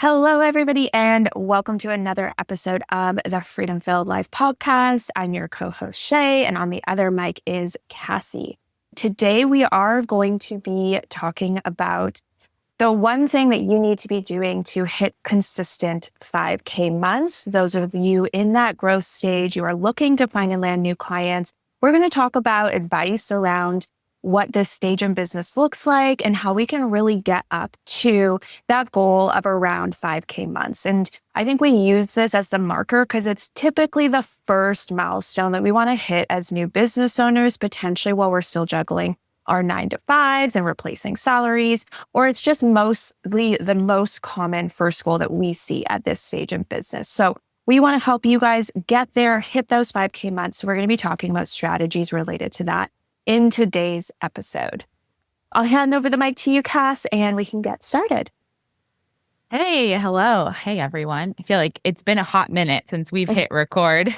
Hello, everybody, and welcome to another episode of the Freedom Filled Life podcast. I'm your co-host, Shay, and on the other mic is Cassie. Today, we are going to be talking about the one thing that you need to be doing to hit consistent 5K months. Those of you in that growth stage, you are looking to find and land new clients. We're going to talk about advice around what this stage in business looks like and how we can really get up to that goal of around 5K months. And I think we use this as the marker because it's typically the first milestone that we want to hit as new business owners, potentially while we're still juggling our 9-to-5s and replacing salaries, or it's just mostly the most common first goal that we see at this stage in business. So we want to help you guys get there, hit those 5K months. So we're going to be talking about strategies related to that in today's episode. I'll hand over the mic to you, Cass, and we can get started. Hey, hello. Hey, everyone. I feel like it's been a hot minute since we've hit record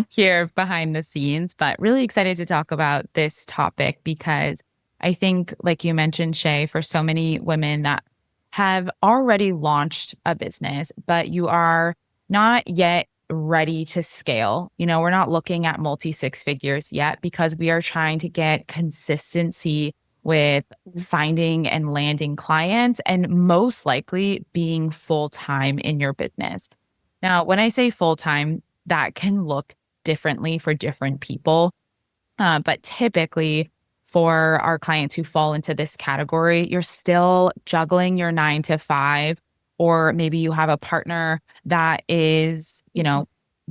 here behind the scenes, but really excited to talk about this topic because I think, like you mentioned, Shay, for so many women that have already launched a business, but you are not yet ready to scale. We're not looking at multi-six figures yet because we are trying to get consistency with finding and landing clients and most likely being full-time in your business. Now, when I say full-time, that can look differently for different people. But typically for our clients who fall into this category, you're still juggling your 9-to-5, or maybe you have a partner that is,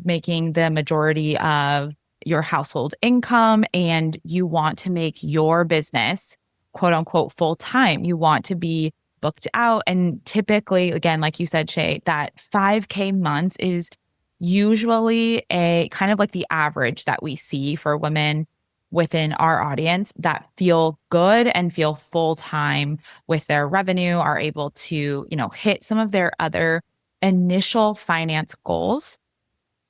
making the majority of your household income and you want to make your business quote unquote full time. You want to be booked out. And typically, again, like you said, Shay, that 5K months is usually a kind of like the average that we see for women within our audience that feel good and feel full time with their revenue, are able to, hit some of their other initial finance goals.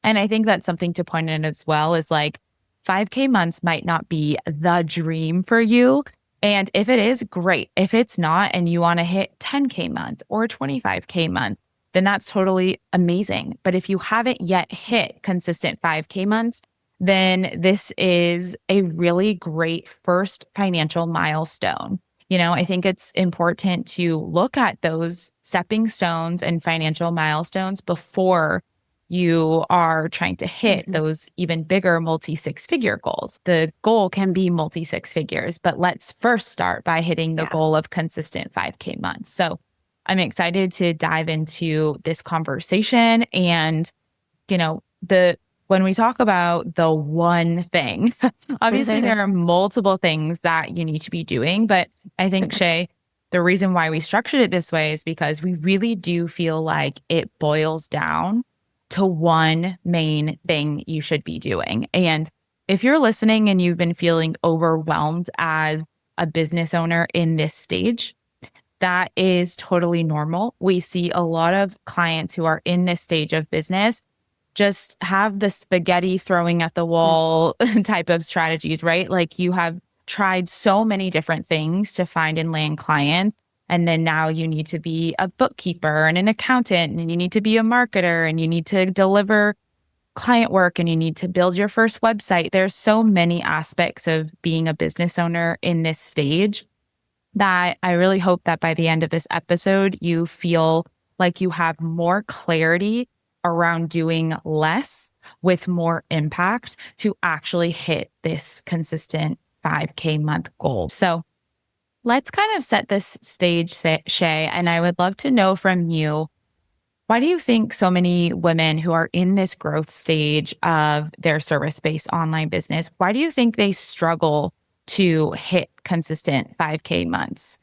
And I think that's something to point in as well is like 5K months might not be the dream for you. And if it is, great. If it's not, and you want to hit 10K months or 25K months, then that's totally amazing. But if you haven't yet hit consistent 5K months, then this is a really great first financial milestone. I think it's important to look at those stepping stones and financial milestones before you are trying to hit those even bigger multi-six figure goals. The goal can be multi-six figures, but let's first start by hitting the goal of consistent 5K months. So I'm excited to dive into this conversation. And, when we talk about the one thing, obviously there are multiple things that you need to be doing. But I think, Shay, the reason why we structured it this way is because we really do feel like it boils down to one main thing you should be doing. And if you're listening and you've been feeling overwhelmed as a business owner in this stage, that is totally normal. We see a lot of clients who are in this stage of business just have the spaghetti throwing at the wall type of strategies, right? Like you have tried so many different things to find and land clients. And then now you need to be a bookkeeper and an accountant, and you need to be a marketer, and you need to deliver client work, and you need to build your first website. There's so many aspects of being a business owner in this stage that I really hope that by the end of this episode, you feel like you have more clarity around doing less with more impact to actually hit this consistent 5K month goal. So let's kind of set this stage, Shay, and I would love to know from you, why do you think so many women who are in this growth stage of their service-based online business, why do you think they struggle to hit consistent 5K months?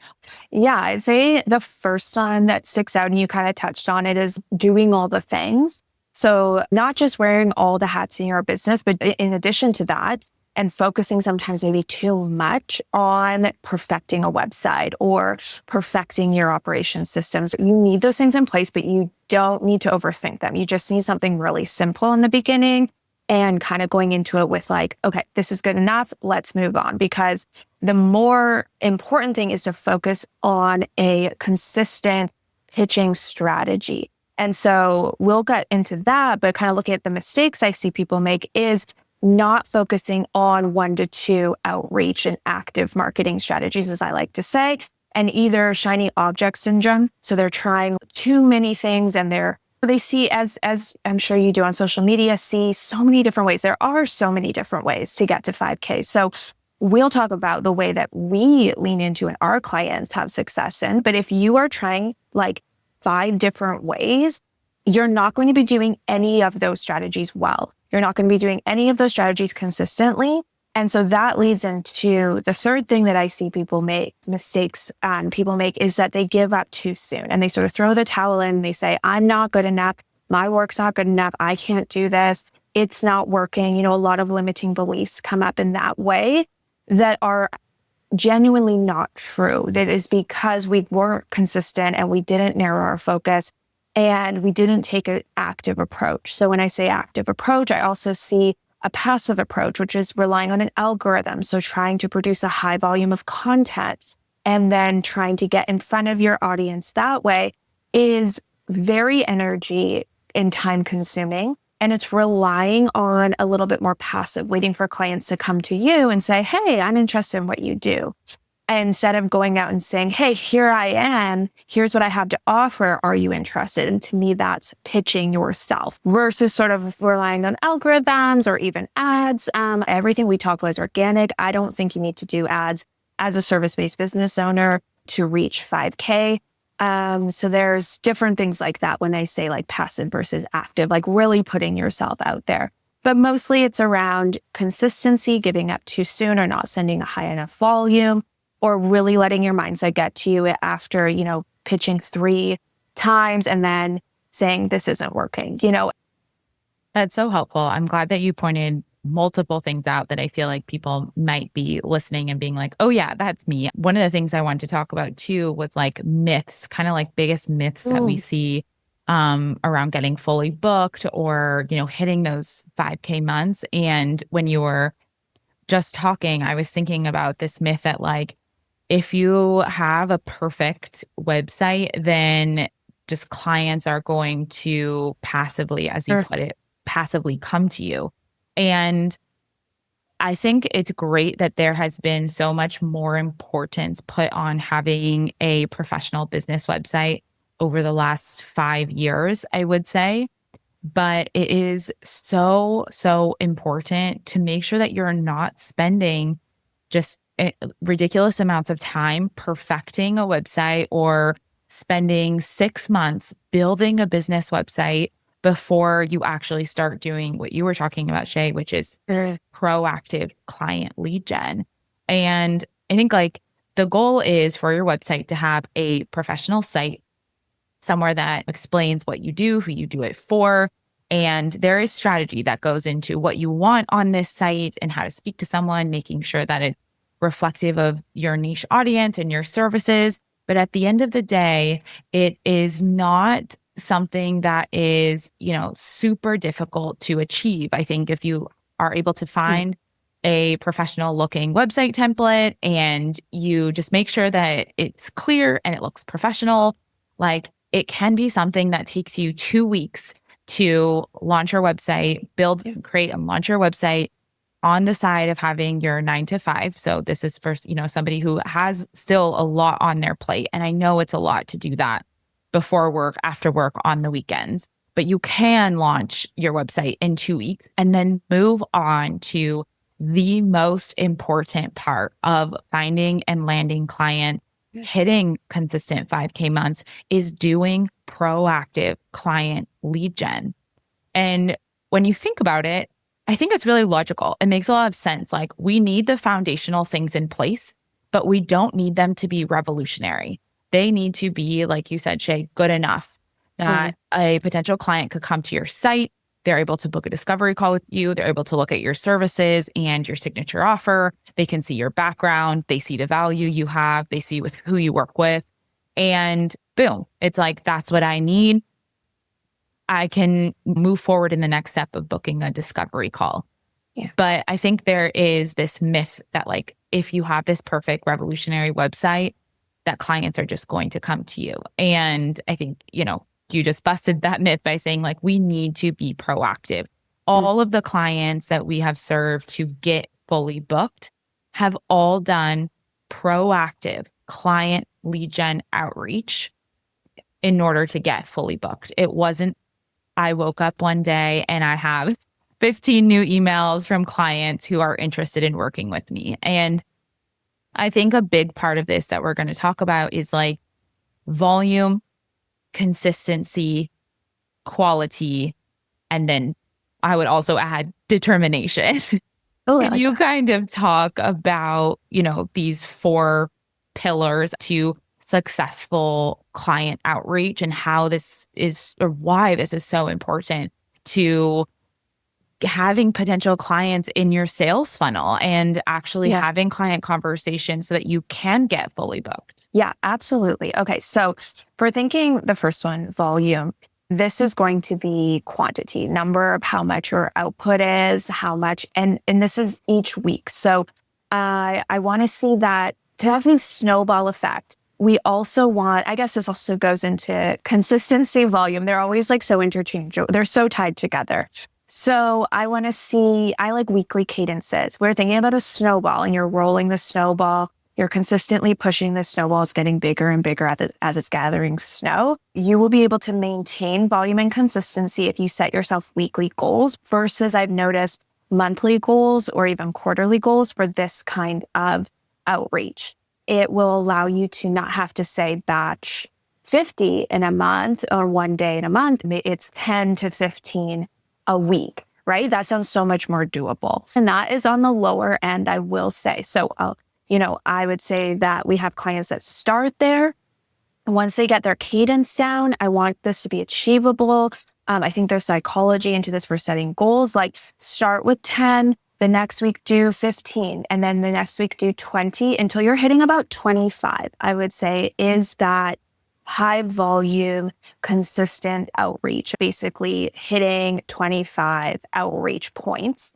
Yeah, I'd say the first one that sticks out, and you kind of touched on it, is doing all the things. So not just wearing all the hats in your business, but in addition to that, and focusing sometimes maybe too much on perfecting a website or perfecting your operation systems. You need those things in place, but you don't need to overthink them. You just need something really simple in the beginning and kind of going into it with like, okay, this is good enough. Let's move on. Because the more important thing is to focus on a consistent pitching strategy. And so we'll get into that, but kind of looking at the mistakes I see people make is not focusing on 1 to 2 outreach and active marketing strategies, as I like to say, and either shiny object syndrome. So they're trying too many things and they see, as I'm sure you do on social media, see so many different ways. There are so many different ways to get to 5K. So we'll talk about the way that we lean into and our clients have success in. But if you are trying like 5 different ways, you're not going to be doing any of those strategies well. You're not going to be doing any of those strategies consistently. And so that leads into the third thing that I see people make mistakes and people make is that they give up too soon and they sort of throw the towel in and they say, I'm not good enough. My work's not good enough. I can't do this. It's not working. A lot of limiting beliefs come up in that way that are genuinely not true. That is because we weren't consistent and we didn't narrow our focus and we didn't take an active approach. So when I say active approach, I also see a passive approach, which is relying on an algorithm. So trying to produce a high volume of content and then trying to get in front of your audience that way is very energy and time consuming. And it's relying on a little bit more passive, waiting for clients to come to you and say, hey, I'm interested in what you do. Instead of going out and saying, hey, here I am, here's what I have to offer. Are you interested? And to me, that's pitching yourself versus sort of relying on algorithms or even ads. Everything we talk about is organic. I don't think you need to do ads as a service-based business owner to reach 5K. So there's different things like that when I say like passive versus active, like really putting yourself out there. But mostly it's around consistency, giving up too soon or not sending a high enough volume, or really letting your mindset get to you after, pitching 3 times and then saying this isn't working, That's so helpful. I'm glad that you pointed multiple things out that I feel like people might be listening and being like, oh yeah, that's me. One of the things I wanted to talk about too was like myths, kind of like biggest myths that we see around getting fully booked or, hitting those 5K months. And when you were just talking, I was thinking about this myth that like, if you have a perfect website, then just clients are going to passively, as you put it, passively come to you. And I think it's great that there has been so much more importance put on having a professional business website over the last 5 years, I would say. But it is so, so important to make sure that you're not spending just ridiculous amounts of time perfecting a website or spending 6 months building a business website before you actually start doing what you were talking about, Shay, which is proactive client lead gen. And I think like the goal is for your website to have a professional site, somewhere that explains what you do, who you do it for. And there is strategy that goes into what you want on this site and how to speak to someone, making sure that it's reflective of your niche audience and your services. But at the end of the day, it is not something that is, super difficult to achieve. I think if you are able to find a professional looking website template and you just make sure that it's clear and it looks professional, like it can be something that takes you 2 weeks to launch your website, create and launch your website on the side of having your 9 to 5. So this is for, somebody who has still a lot on their plate. And I know it's a lot to do that before work, after work, on the weekends, but you can launch your website in 2 weeks and then move on to the most important part of finding and landing client, hitting consistent 5K months is doing proactive client lead gen. And when you think about it, I think it's really logical. It makes a lot of sense. Like we need the foundational things in place, but we don't need them to be revolutionary. They need to be, like you said, Shay, good enough that a potential client could come to your site. They're able to book a discovery call with you. They're able to look at your services and your signature offer. They can see your background. They see the value you have. They see with who you work with. And boom, it's like, that's what I need. I can move forward in the next step of booking a discovery call. Yeah. But I think there is this myth that like, if you have this perfect revolutionary website, that clients are just going to come to you. And I think, you just busted that myth by saying like, we need to be proactive. All of the clients that we have served to get fully booked have all done proactive client lead gen outreach in order to get fully booked. It wasn't, I woke up one day and I have 15 new emails from clients who are interested in working with me. And I think a big part of this that we're going to talk about is like volume, consistency, quality, and then I would also add determination. Oh, Can you kind of talk about, these 4 pillars to successful client outreach and how this is, or why this is so important to having potential clients in your sales funnel and actually having client conversations so that you can get fully booked? Yeah, absolutely. Okay. So for thinking the first one, volume, this is going to be quantity, number of how much your output is, how much, and this is each week. So I want to see that to have a snowball effect. We also want, I guess this also goes into consistency, volume. They're always like so interchangeable. They're so tied together. So I want to see, I like weekly cadences. We're thinking about a snowball and you're rolling the snowball. You're consistently pushing the snowball. It's getting bigger and bigger as it's gathering snow. You will be able to maintain volume and consistency if you set yourself weekly goals versus I've noticed monthly goals or even quarterly goals for this kind of outreach. It will allow you to not have to say batch 50 in a month or one day in a month. It's 10 to 15 a week, right? That sounds so much more doable. And that is on the lower end, I will say. So, I would say that we have clients that start there. Once they get their cadence down, I want this to be achievable. I think there's psychology into this for setting goals, like start with 10, the next week do 15, and then the next week do 20 until you're hitting about 25, I would say, is that high volume, consistent outreach, basically hitting 25 outreach points.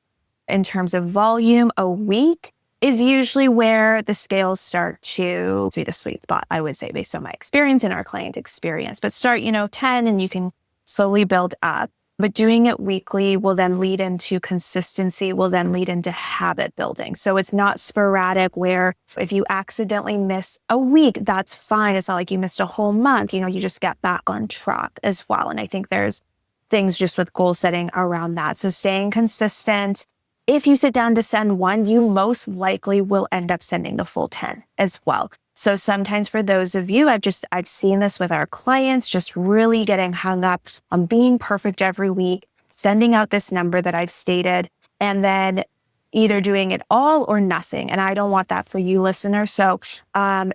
In terms of volume, a week is usually where the scales start to be the sweet spot, I would say, based on my experience and our client experience. But start, 10 and you can slowly build up. But doing it weekly will then lead into consistency, will then lead into habit building. So it's not sporadic where if you accidentally miss a week, that's fine. It's not like you missed a whole month. You just get back on track as well. And I think there's things just with goal setting around that. So staying consistent. If you sit down to send one, you most likely will end up sending the full 10 as well. So sometimes for those of you, I've seen this with our clients, just really getting hung up on being perfect every week, sending out this number that I've stated, and then either doing it all or nothing. And I don't want that for you, listener. So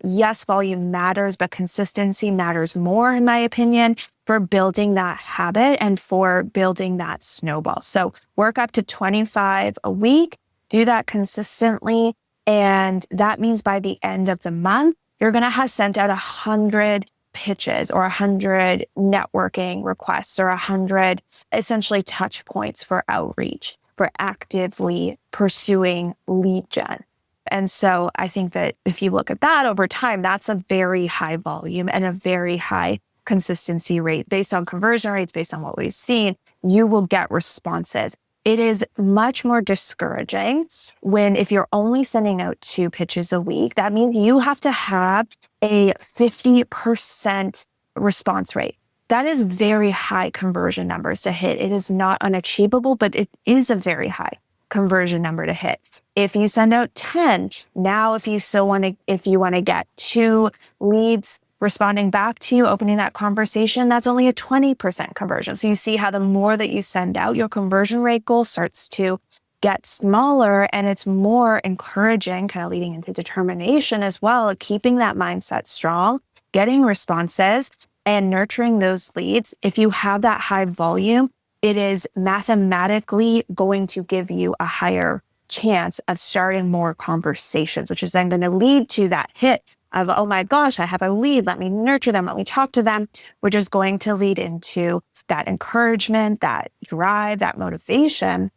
yes, volume matters, but consistency matters more, in my opinion, for building that habit and for building that snowball. So work up to 25 a week, do that consistently. And that means by the end of the month, you're going to have sent out 100 pitches or 100 networking requests or 100 essentially touch points for outreach, for actively pursuing lead gen. And so I think that if you look at that over time, that's a very high volume and a very high consistency rate based on conversion rates, based on what we've seen. You will get responses. It is much more discouraging if you're only sending out 2 pitches a week. That means you have to have a 50% response rate. That is very high conversion numbers to hit. It is not unachievable, but it is a very high conversion number to hit. If you send out 10, now if you want to get 2 leads responding back to you, opening that conversation, that's only a 20% conversion. So you see how the more that you send out, your conversion rate goal starts to get smaller, and it's more encouraging, kind of leading into determination as well, keeping that mindset strong, getting responses and nurturing those leads. If you have that high volume, it is mathematically going to give you a higher chance of starting more conversations, which is then going to lead to that hit of, oh my gosh, I have a lead. Let me nurture them. Let me talk to them, which is going to lead into that encouragement, that drive, that motivation.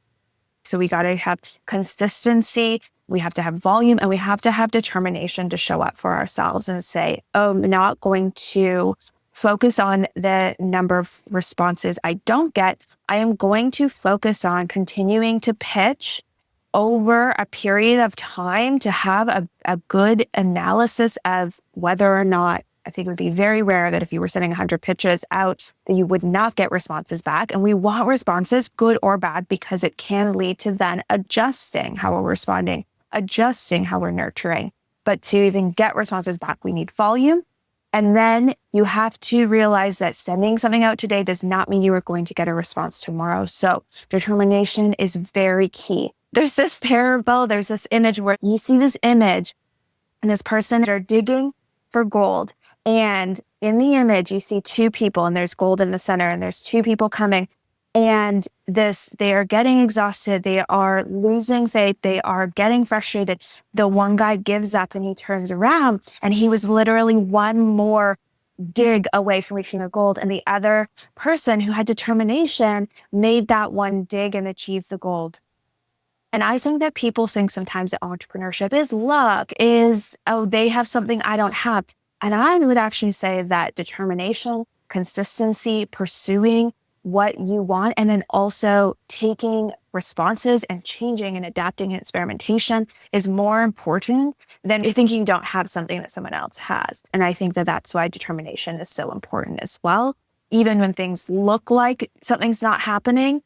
So we got to have consistency we have to have volume, and we have to have determination to show up for ourselves and say, oh, I'm not going to focus on the number of responses I don't get. I am going to focus on continuing to pitch over a period of time to have a good analysis of whether or not, I think it would be very rare that if you were sending 100 pitches out, that you would not get responses back. And we want responses, good or bad, because it can lead to then adjusting how we're responding, adjusting how we're nurturing. But to even get responses back, we need volume. And then you have to realize that sending something out today does not mean you are going to get a response tomorrow. So determination is very key. There's this parable, there's this image where you see this image and this person are digging for gold. And in the image, you see two people and there's gold in the center and there's two people coming. And they are getting exhausted. They are losing faith. They are getting frustrated. The one guy gives up and he turns around and he was literally one more dig away from reaching the gold. And the other person who had determination made that one dig and achieved the gold. And I think that people think sometimes that entrepreneurship is luck, they have something I don't have. And I would actually say that determination, consistency, pursuing what you want, and then also taking responses and changing and adapting and experimentation is more important than thinking you don't have something that someone else has. And I think that that's why determination is so important as well. Even when things look like something's not happening,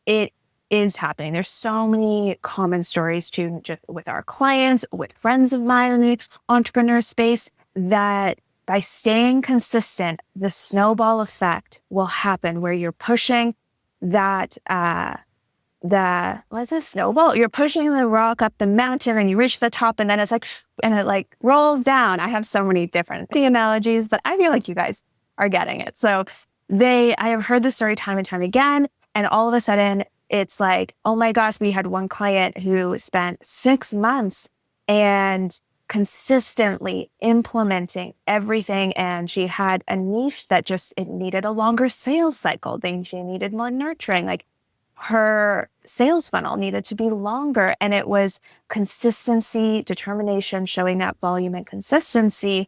it is happening. There's so many common stories too, just with our clients, with friends of mine in the entrepreneur space, that by staying consistent, the snowball effect will happen where you're pushing that, what's a snowball? You're pushing the rock up the mountain and you reach the top and then it rolls down. I have so many different analogies, but I feel like you guys are getting it. So I have heard the story time and time again. And all of a sudden it's like, oh my gosh, we had one client who spent 6 months and consistently implementing everything. And she had a niche that it needed a longer sales cycle. She needed more nurturing. Like her sales funnel needed to be longer. And it was consistency, determination, showing up volume and consistency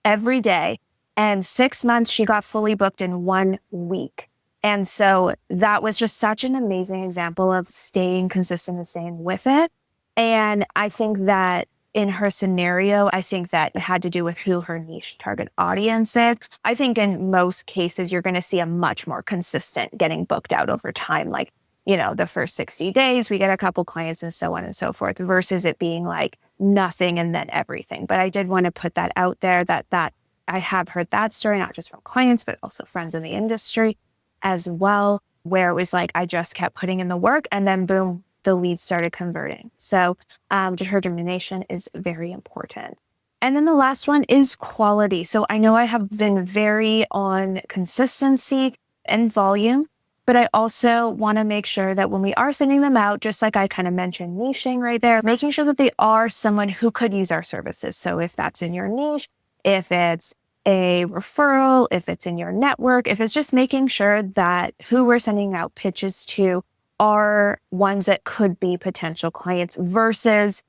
every day. And 6 months, she got fully booked in 1 week. And so that was just such an amazing example of staying consistent and staying with it. And I think that in her scenario, I think that it had to do with who her niche target audience is. I think in most cases, you're going to see a much more consistent getting booked out over time. Like, the first 60 days, we get a couple clients and so on and so forth, versus it being like nothing and then everything. But I did want to put that out there that I have heard that story, not just from clients, but also friends in the industry as well, where it was like, I just kept putting in the work and then boom, the leads started converting. So determination is very important. And then the last one is quality. So I know I have been very on consistency and volume, but I also want to make sure that when we are sending them out, just like I kind of mentioned niching right there, making sure that they are someone who could use our services. So if that's in your niche, if it's a referral, if it's in your network, if it's just making sure that who we're sending out pitches to are ones that could be potential clients versus,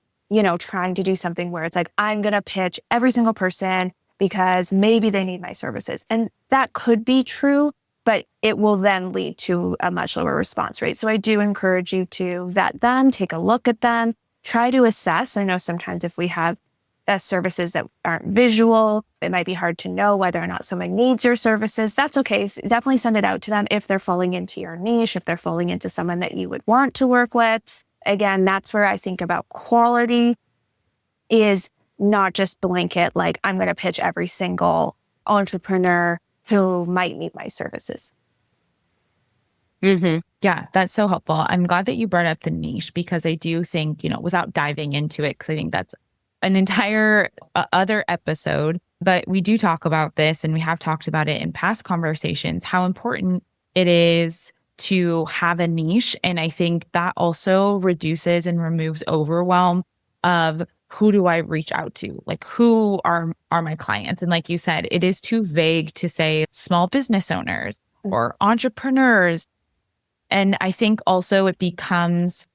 trying to do something where it's like, I'm going to pitch every single person because maybe they need my services. And that could be true, but it will then lead to a much lower response rate. So I do encourage you to vet them, take a look at them, try to assess. I know sometimes if we have services that aren't visual, it might be hard to know whether or not someone needs your services. That's okay. So definitely send it out to them if they're falling into your niche, if they're falling into someone that you would want to work with. Again, that's where I think about quality is not just blanket, like I'm going to pitch every single entrepreneur who might need my services. Mm-hmm. Yeah, that's so helpful. I'm glad that you brought up the niche because I do think, without diving into it, because I think that's an entire other episode, but we do talk about this and we have talked about it in past conversations, how important it is to have a niche. And I think that also reduces and removes overwhelm of who do I reach out to? Like who are my clients? And like you said, it is too vague to say small business owners or entrepreneurs. And I think also it becomes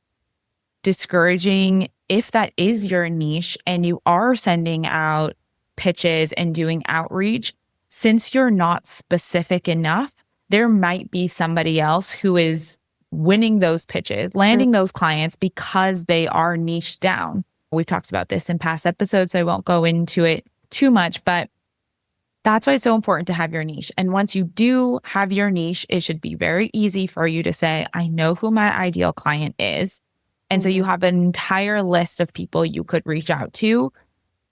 discouraging if that is your niche and you are sending out pitches and doing outreach. Since you're not specific enough, there might be somebody else who is winning those pitches, landing those clients because they are niched down. We've talked about this in past episodes, so I won't go into it too much, but that's why it's so important to have your niche. And once you do have your niche, it should be very easy for you to say, I know who my ideal client is. And so you have an entire list of people you could reach out to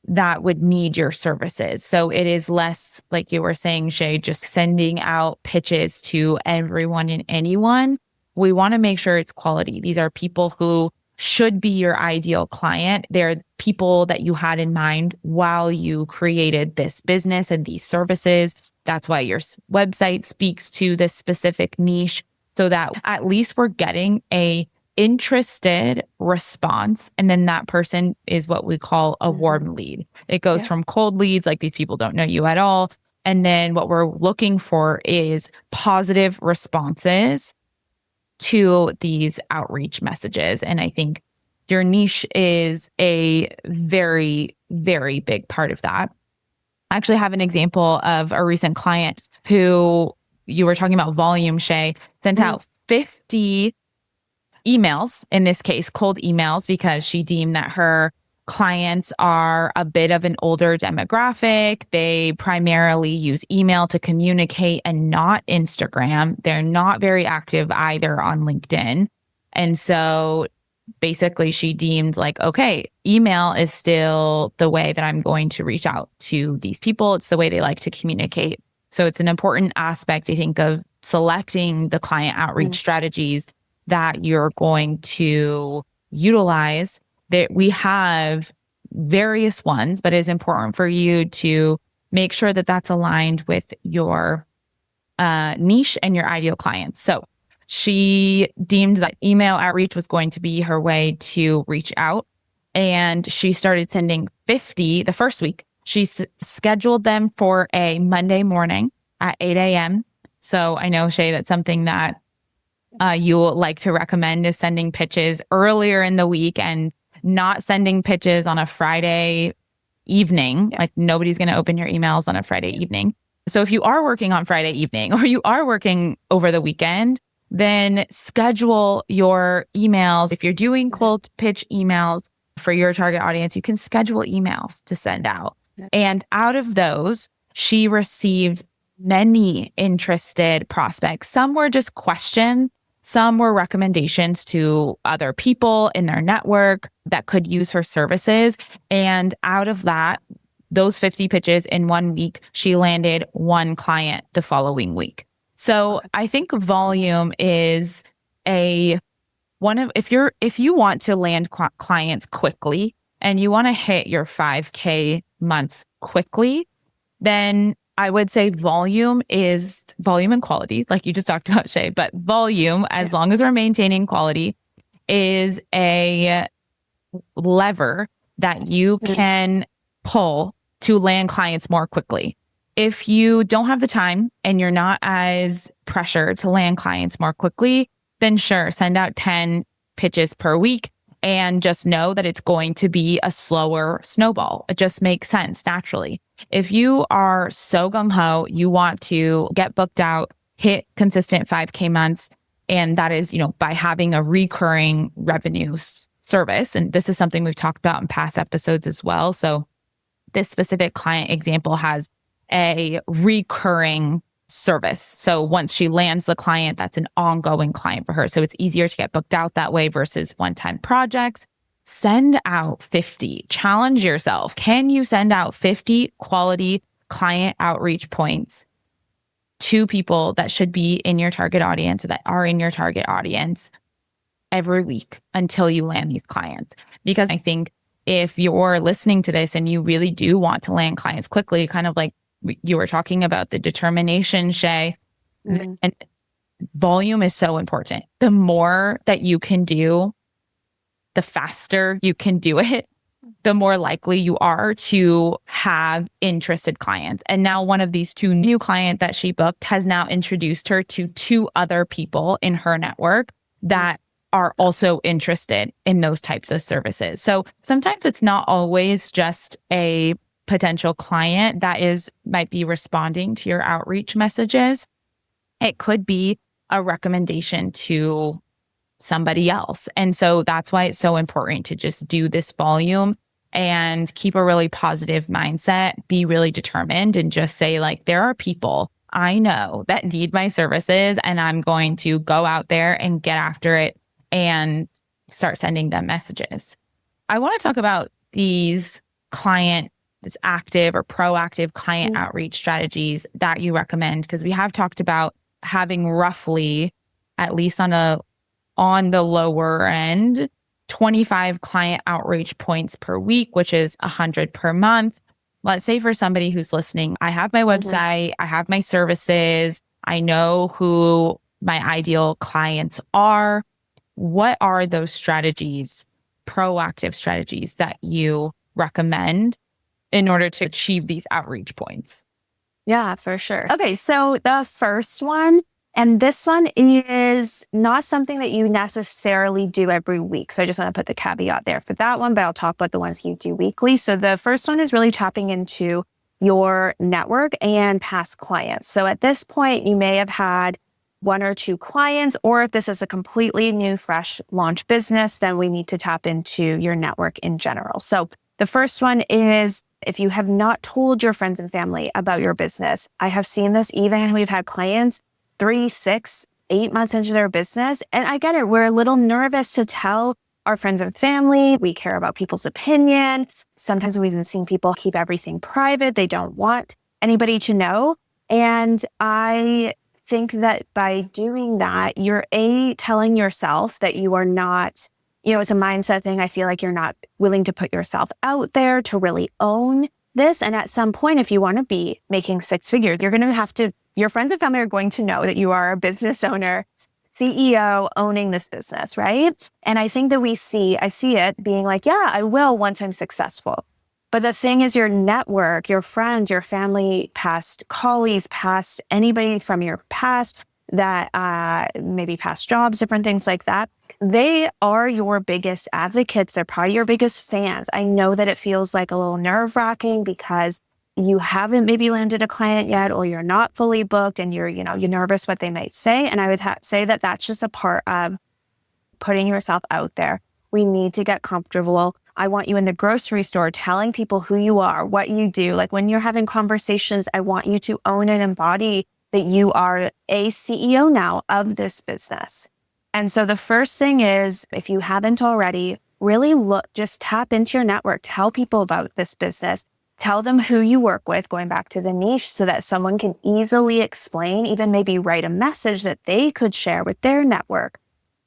that would need your services. So it is less, like you were saying, Shay, just sending out pitches to everyone and anyone. We want to make sure it's quality. These are people who should be your ideal client. They're people that you had in mind while you created this business and these services. That's why your website speaks to this specific niche, so that at least we're getting a interested response. And then that person is what we call a warm lead. It goes from cold leads, like these people don't know you at all. And then what we're looking for is positive responses to these outreach messages. And I think your niche is a very, very big part of that. I actually have an example of a recent client who, you were talking about volume, Shay, sent out 50 emails, in this case, cold emails, because she deemed that her clients are a bit of an older demographic. They primarily use email to communicate and not Instagram. They're not very active either on LinkedIn. And so basically she deemed like, okay, email is still the way that I'm going to reach out to these people. It's the way they like to communicate. So it's an important aspect, I think, of selecting the client outreach strategies that you're going to utilize. That we have various ones, but it's important for you to make sure that that's aligned with your niche and your ideal clients. So she deemed that email outreach was going to be her way to reach out. And she started sending 50 the first week. She scheduled them for a Monday morning at 8 a.m. So I know, Shay, that's something that you like to recommend, is sending pitches earlier in the week and not sending pitches on a Friday evening. Like nobody's going to open your emails on a Friday evening. So if you are working on Friday evening or you are working over the weekend, then schedule your emails. If you're doing cold pitch emails for your target audience, you can schedule emails to send out. And out of those, she received many interested prospects. Some were just questions. Some were recommendations to other people in their network that could use her services. And out of that, those 50 pitches in 1 week, she landed one client the following week. So I think volume is if you want to land clients quickly and you want to hit your 5K months quickly, then I would say volume and quality, like you just talked about, Shay, but volume, as long as we're maintaining quality, is a lever that you can pull to land clients more quickly. If you don't have the time and you're not as pressured to land clients more quickly, then sure, send out 10 pitches per week and just know that it's going to be a slower snowball. It just makes sense naturally. If you are so gung-ho, you want to get booked out, hit consistent 5K months, and that is, by having a recurring revenue service. And this is something we've talked about in past episodes as well. So this specific client example has a recurring service. So once she lands the client, that's an ongoing client for her. So it's easier to get booked out that way versus one-time projects. Send out 50. Challenge yourself. Can you send out 50 quality client outreach points to people that should be in your target audience, or that are in your target audience, every week until you land these clients? Because I think if you're listening to this and you really do want to land clients quickly, kind of like you were talking about the determination, Shay, and volume is so important. The more that you can do, the faster you can do it, the more likely you are to have interested clients. And now one of these two new clients that she booked has now introduced her to two other people in her network that are also interested in those types of services. So sometimes it's not always just a potential client that might be responding to your outreach messages. It could be a recommendation to somebody else. And so that's why it's so important to just do this volume and keep a really positive mindset, be really determined, and just say, like, there are people I know that need my services, and I'm going to go out there and get after it and start sending them messages. I want to talk about this active or proactive client outreach strategies that you recommend, because we have talked about having roughly, at least on the lower end, 25 client outreach points per week, which is 100 per month. Let's say for somebody who's listening, I have my website, I have my services, I know who my ideal clients are. What are those strategies, proactive strategies, that you recommend in order to achieve these outreach points? Yeah, for sure. Okay, so the first one, and this one is not something that you necessarily do every week. So I just want to put the caveat there for that one, but I'll talk about the ones you do weekly. So the first one is really tapping into your network and past clients. So at this point, you may have had one or two clients, or if this is a completely new, fresh launch business, then we need to tap into your network in general. So the first one is, if you have not told your friends and family about your business. I have seen this even we've had clients 3, 6, 8 months into their business. And I get it. We're a little nervous to tell our friends and family. We care about people's opinions. Sometimes we've even seen people keep everything private. They don't want anybody to know. And I think that by doing that, you're telling yourself that you are not, it's a mindset thing. I feel like you're not willing to put yourself out there to really own this. And at some point, if you want to be making 6 figures, you're going to have to, your friends and family are going to know that you are a business owner, CEO, owning this business, right? And I think that I see it being like, yeah, I will once I'm successful. But the thing is, your network, your friends, your family, past colleagues, past anybody from your past that maybe past jobs, different things like that, they are your biggest advocates. They're probably your biggest fans. I know that it feels like a little nerve-wracking because you haven't maybe landed a client yet, or you're not fully booked and you're nervous what they might say. And I would say that that's just a part of putting yourself out there. We need to get comfortable. I want you in the grocery store telling people who you are, what you do. Like when you're having conversations, I want you to own and embody that you are a CEO now of this business. And so the first thing is, if you haven't already, really just tap into your network, tell people about this business, tell them who you work with, going back to the niche, so that someone can easily explain, even maybe write a message that they could share with their network.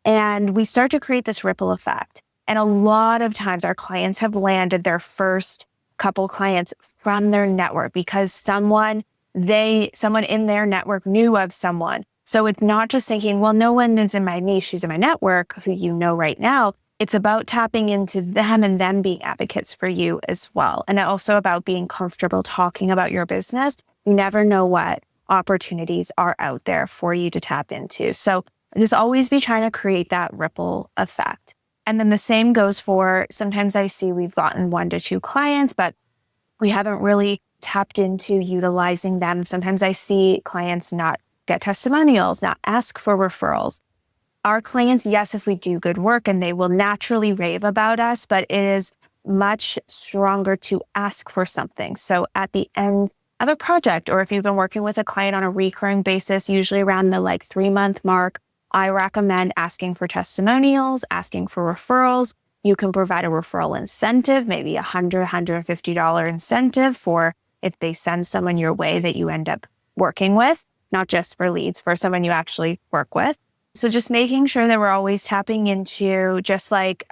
And we start to create this ripple effect. And a lot of times our clients have landed their first couple clients from their network because someone in their network knew of someone. So it's not just thinking, well, no one is in my niche who's in my network who you know right now. It's about tapping into them and them being advocates for you as well. And also about being comfortable talking about your business. You never know what opportunities are out there for you to tap into. So just always be trying to create that ripple effect. And then the same goes for, sometimes I see we've gotten 1 to 2 clients, but we haven't really tapped into utilizing them. Sometimes I see clients not get testimonials, not ask for referrals. Our clients, yes, if we do good work, and they will naturally rave about us, but it is much stronger to ask for something. So at the end of a project, or if you've been working with a client on a recurring basis, usually around the 3-month mark, I recommend asking for testimonials, asking for referrals. You can provide a referral incentive, maybe $100, $150 incentive for if they send someone your way that you end up working with, not just for leads, for someone you actually work with. So just making sure that we're always tapping into, just like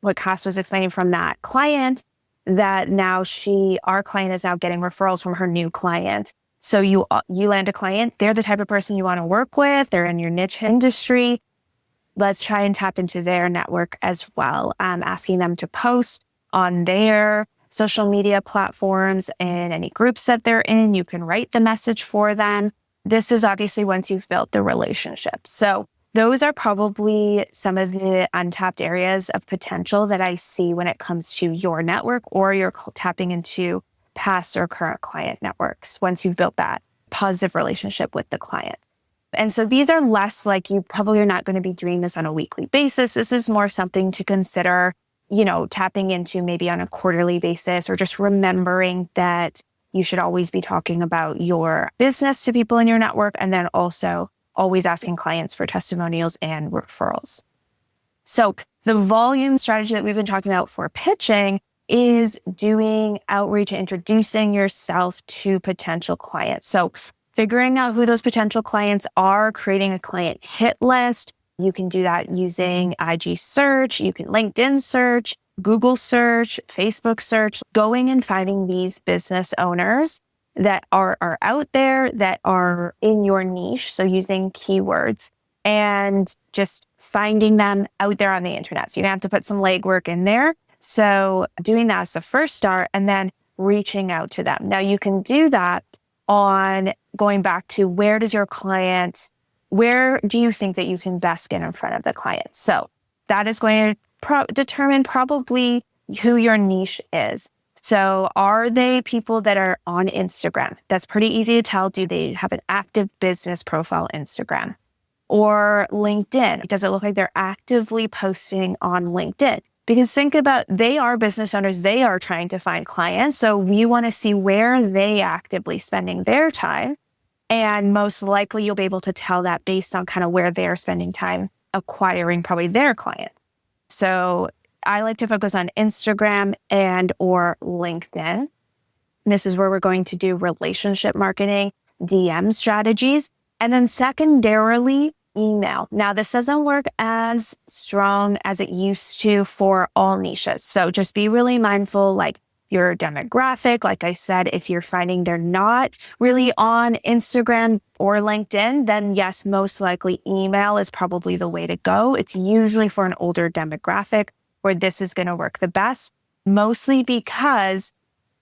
what Cass was explaining from that client, that now our client is now getting referrals from her new client. So you land a client, they're the type of person you want to work with, they're in your niche industry. Let's try and tap into their network as well, asking them to post on their social media platforms and any groups that they're in. You can write the message for them. This is obviously once you've built the relationship. So those are probably some of the untapped areas of potential that I see when it comes to your network, or you're tapping into past or current client networks once you've built that positive relationship with the client. And so these are less like, you probably are not going to be doing this on a weekly basis. This is more something to consider, tapping into maybe on a quarterly basis, or just remembering that you should always be talking about your business to people in your network, and then also always asking clients for testimonials and referrals. So the volume strategy that we've been talking about for pitching is doing outreach, introducing yourself to potential clients. So figuring out who those potential clients are, creating a client hit list. You can do that using IG search, you can LinkedIn search, Google search, Facebook search, going and finding these business owners that are out there, that are in your niche. So using keywords and just finding them out there on the internet. So you're gonna have to put some legwork in there. So doing that as the first start, and then reaching out to them. Now you can do that on going back to where do you think that you can best get in front of the client? So that is going to determine probably who your niche is. So are they people that are on Instagram? That's pretty easy to tell. Do they have an active business profile on Instagram? Or LinkedIn? Does it look like they're actively posting on LinkedIn? Because think about, they are business owners. They are trying to find clients. So we want to see where they actively spending their time. And most likely you'll be able to tell that based on kind of where they're spending time acquiring probably their client. So I like to focus on Instagram and or LinkedIn. This is where we're going to do relationship marketing, DM strategies, and then secondarily, email. Now, this doesn't work as strong as it used to for all niches. So just be really mindful, like your demographic. Like I said, if you're finding they're not really on Instagram or LinkedIn, then yes, most likely email is probably the way to go. It's usually for an older demographic where this is going to work the best, mostly because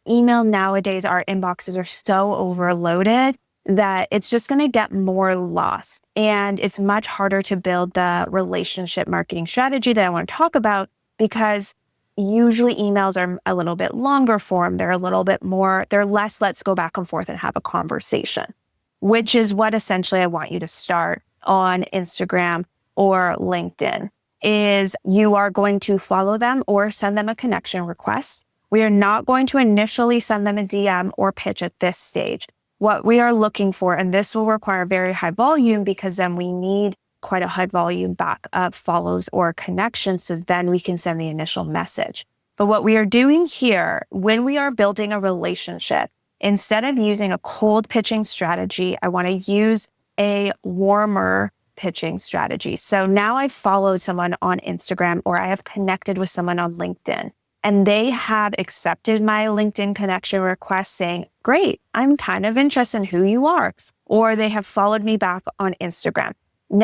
email nowadays, our inboxes are so overloaded that it's just going to get more lost. And it's much harder to build the relationship marketing strategy that I want to talk about, because usually emails are a little bit longer form. They're less, let's go back and forth and have a conversation, which is what essentially I want you to start on Instagram or LinkedIn. Is you are going to follow them or send them a connection request. We are not going to initially send them a DM or pitch at this stage. What we are looking for, and this will require very high volume, because then we need quite a high volume back of follows or connections, so then we can send the initial message. But what we are doing here, when we are building a relationship, instead of using a cold pitching strategy, I want to use a warmer pitching strategy. So now I've followed someone on Instagram, or I have connected with someone on LinkedIn, and they have accepted my LinkedIn connection request saying, great, I'm kind of interested in who you are. Or they have followed me back on Instagram.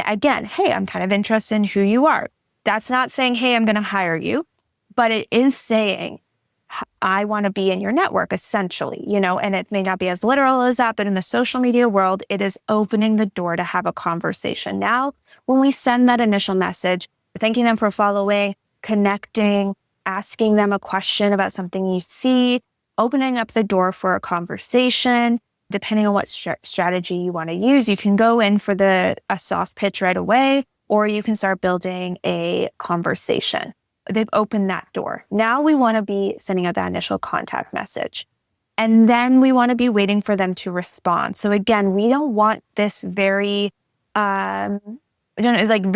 Again, hey, I'm kind of interested in who you are. That's not saying, hey, I'm going to hire you, but it is saying, I want to be in your network, essentially, and it may not be as literal as that, but in the social media world, it is opening the door to have a conversation. Now, when we send that initial message, thanking them for following, connecting, asking them a question about something you see, opening up the door for a conversation. Depending on what strategy you want to use, you can go in for a soft pitch right away, or you can start building a conversation. They've opened that door. Now we want to be sending out that initial contact message. And then we want to be waiting for them to respond. So again, we don't want this very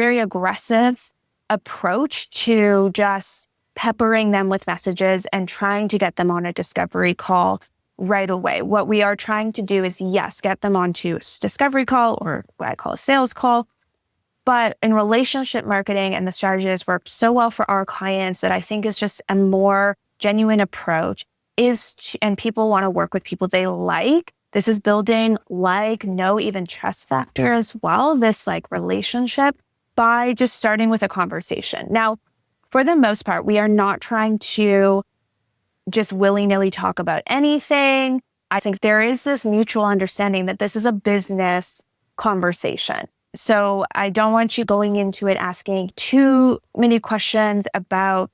aggressive approach to just peppering them with messages and trying to get them on a discovery call right away. What we are trying to do is, yes, get them onto a discovery call, or what I call a sales call. But in relationship marketing, and the strategy has worked so well for our clients that I think is just a more genuine approach, and people want to work with people they like. This is building know, even trust factor as well, this relationship, by just starting with a conversation. Now, for the most part, we are not trying to just willy-nilly talk about anything. I think there is this mutual understanding that this is a business conversation. So I don't want you going into it asking too many questions about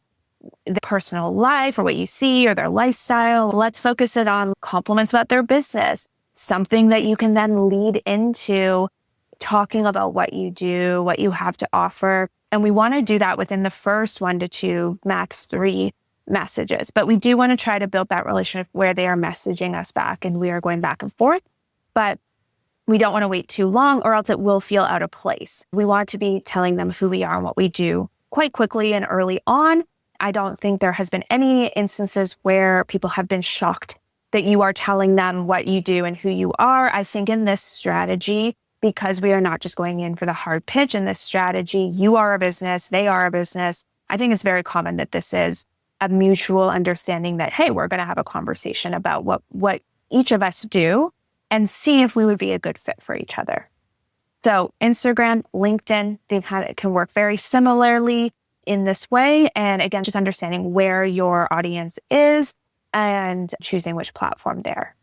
the personal life or what you see or their lifestyle. Let's focus it on compliments about their business, something that you can then lead into talking about what you do, what you have to offer. And we want to do that within the first 1 to 2, max 3 messages. But we do want to try to build that relationship where they are messaging us back and we are going back and forth. But we don't want to wait too long or else it will feel out of place. We want to be telling them who we are and what we do quite quickly and early on. I don't think there has been any instances where people have been shocked that you are telling them what you do and who you are. I think in this strategy, because we are not just going in for the hard pitch in this strategy, you are a business, they are a business. I think it's very common that this is a mutual understanding that, hey, we're going to have a conversation about what each of us do and see if we would be a good fit for each other. So Instagram, LinkedIn, they can work very similarly in this way. And again, just understanding where your audience is and choosing which platform there.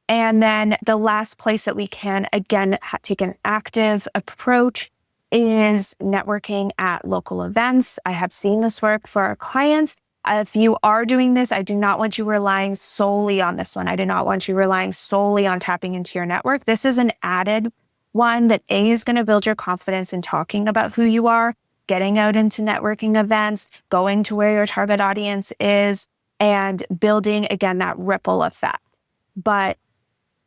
And then the last place that we can, again, take an active approach is networking at local events. I have seen this work for our clients. If you are doing this, I do not want you relying solely on this one. I do not want you relying solely on tapping into your network. This is an added one that is going to build your confidence in talking about who you are, getting out into networking events, going to where your target audience is, and building, again, that ripple effect. But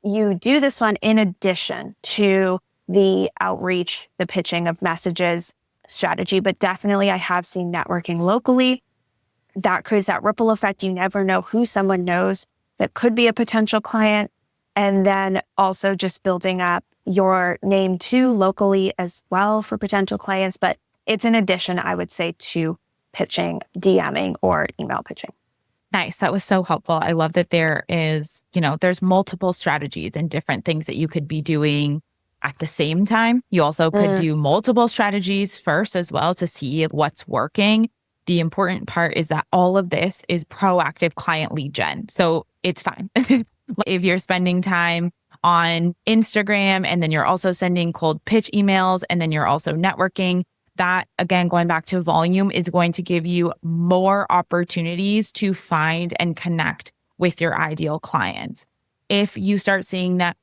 you do this one in addition to the outreach, the pitching of messages strategy. But definitely I have seen networking locally. That creates that ripple effect. You never know who someone knows that could be a potential client. And then also just building up your name too locally as well for potential clients. But it's in addition, I would say, to pitching, DMing, or email pitching. Nice. That was so helpful. I love that there's multiple strategies and different things that you could be doing at the same time. You also could do multiple strategies first as well to see what's working. The important part is that all of this is proactive client lead gen. So it's fine. If you're spending time on Instagram and then you're also sending cold pitch emails and then you're also networking, that, again, going back to volume, is going to give you more opportunities to find and connect with your ideal clients. If you start seeing that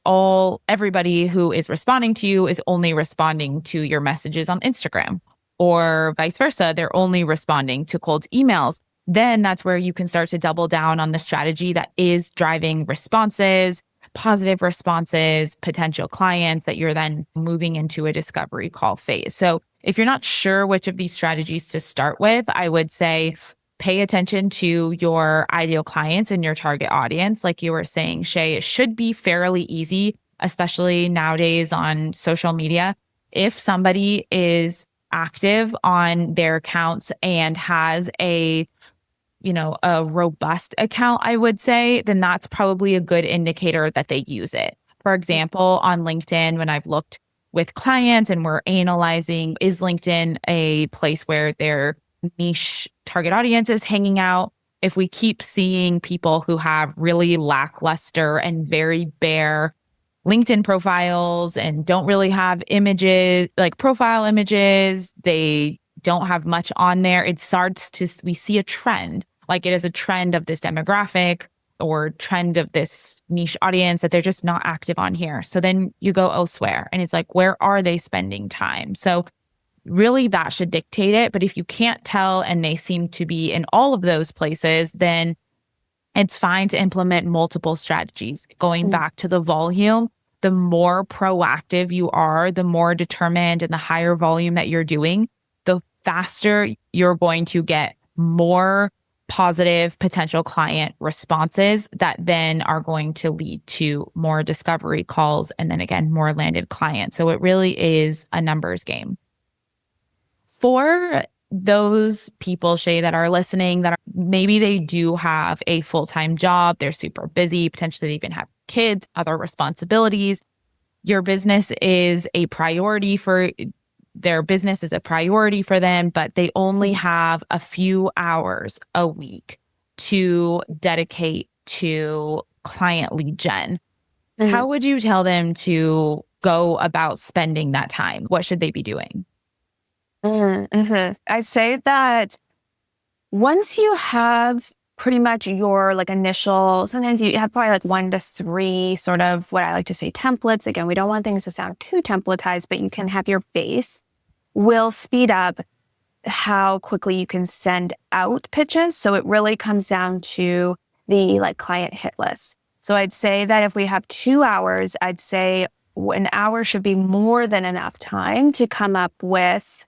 everybody who is responding to you is only responding to your messages on Instagram, or vice versa, they're only responding to cold emails, then that's where you can start to double down on the strategy that is driving responses, positive responses, potential clients that you're then moving into a discovery call phase. So if you're not sure which of these strategies to start with, I would say pay attention to your ideal clients and your target audience. Like you were saying, Shay, it should be fairly easy, especially nowadays on social media. If somebody is active on their accounts and has a robust account, I would say, then that's probably a good indicator that they use it. For example, on LinkedIn, when I've looked with clients and we're analyzing, is LinkedIn a place where their niche target audience is hanging out? If we keep seeing people who have really lackluster and very bare LinkedIn profiles and don't really have images, like profile images, they don't have much on there, we see a trend. Like it is a trend of this demographic or trend of this niche audience that they're just not active on here. So then you go elsewhere and it's like, where are they spending time? So really that should dictate it. But if you can't tell and they seem to be in all of those places, then it's fine to implement multiple strategies. Going back to the volume, the more proactive you are, the more determined and the higher volume that you're doing, the faster you're going to get more positive potential client responses that then are going to lead to more discovery calls and then again, more landed clients. So it really is a numbers game. For those people, Shay, that are listening, that maybe they do have a full-time job, they're super busy, potentially they even have kids, other responsibilities. Your business is a priority for them, but they only have a few hours a week to dedicate to client lead gen. How would you tell them to go about spending that time? What should they be doing? I'd say that once you have pretty much your like initial, sometimes you have probably like 1 to 3 sort of what I like to say templates. Again, we don't want things to sound too templatized, but you can have your base will speed up how quickly you can send out pitches. So it really comes down to the like client hit list. So I'd say that if we have 2 hours, I'd say an hour should be more than enough time to come up with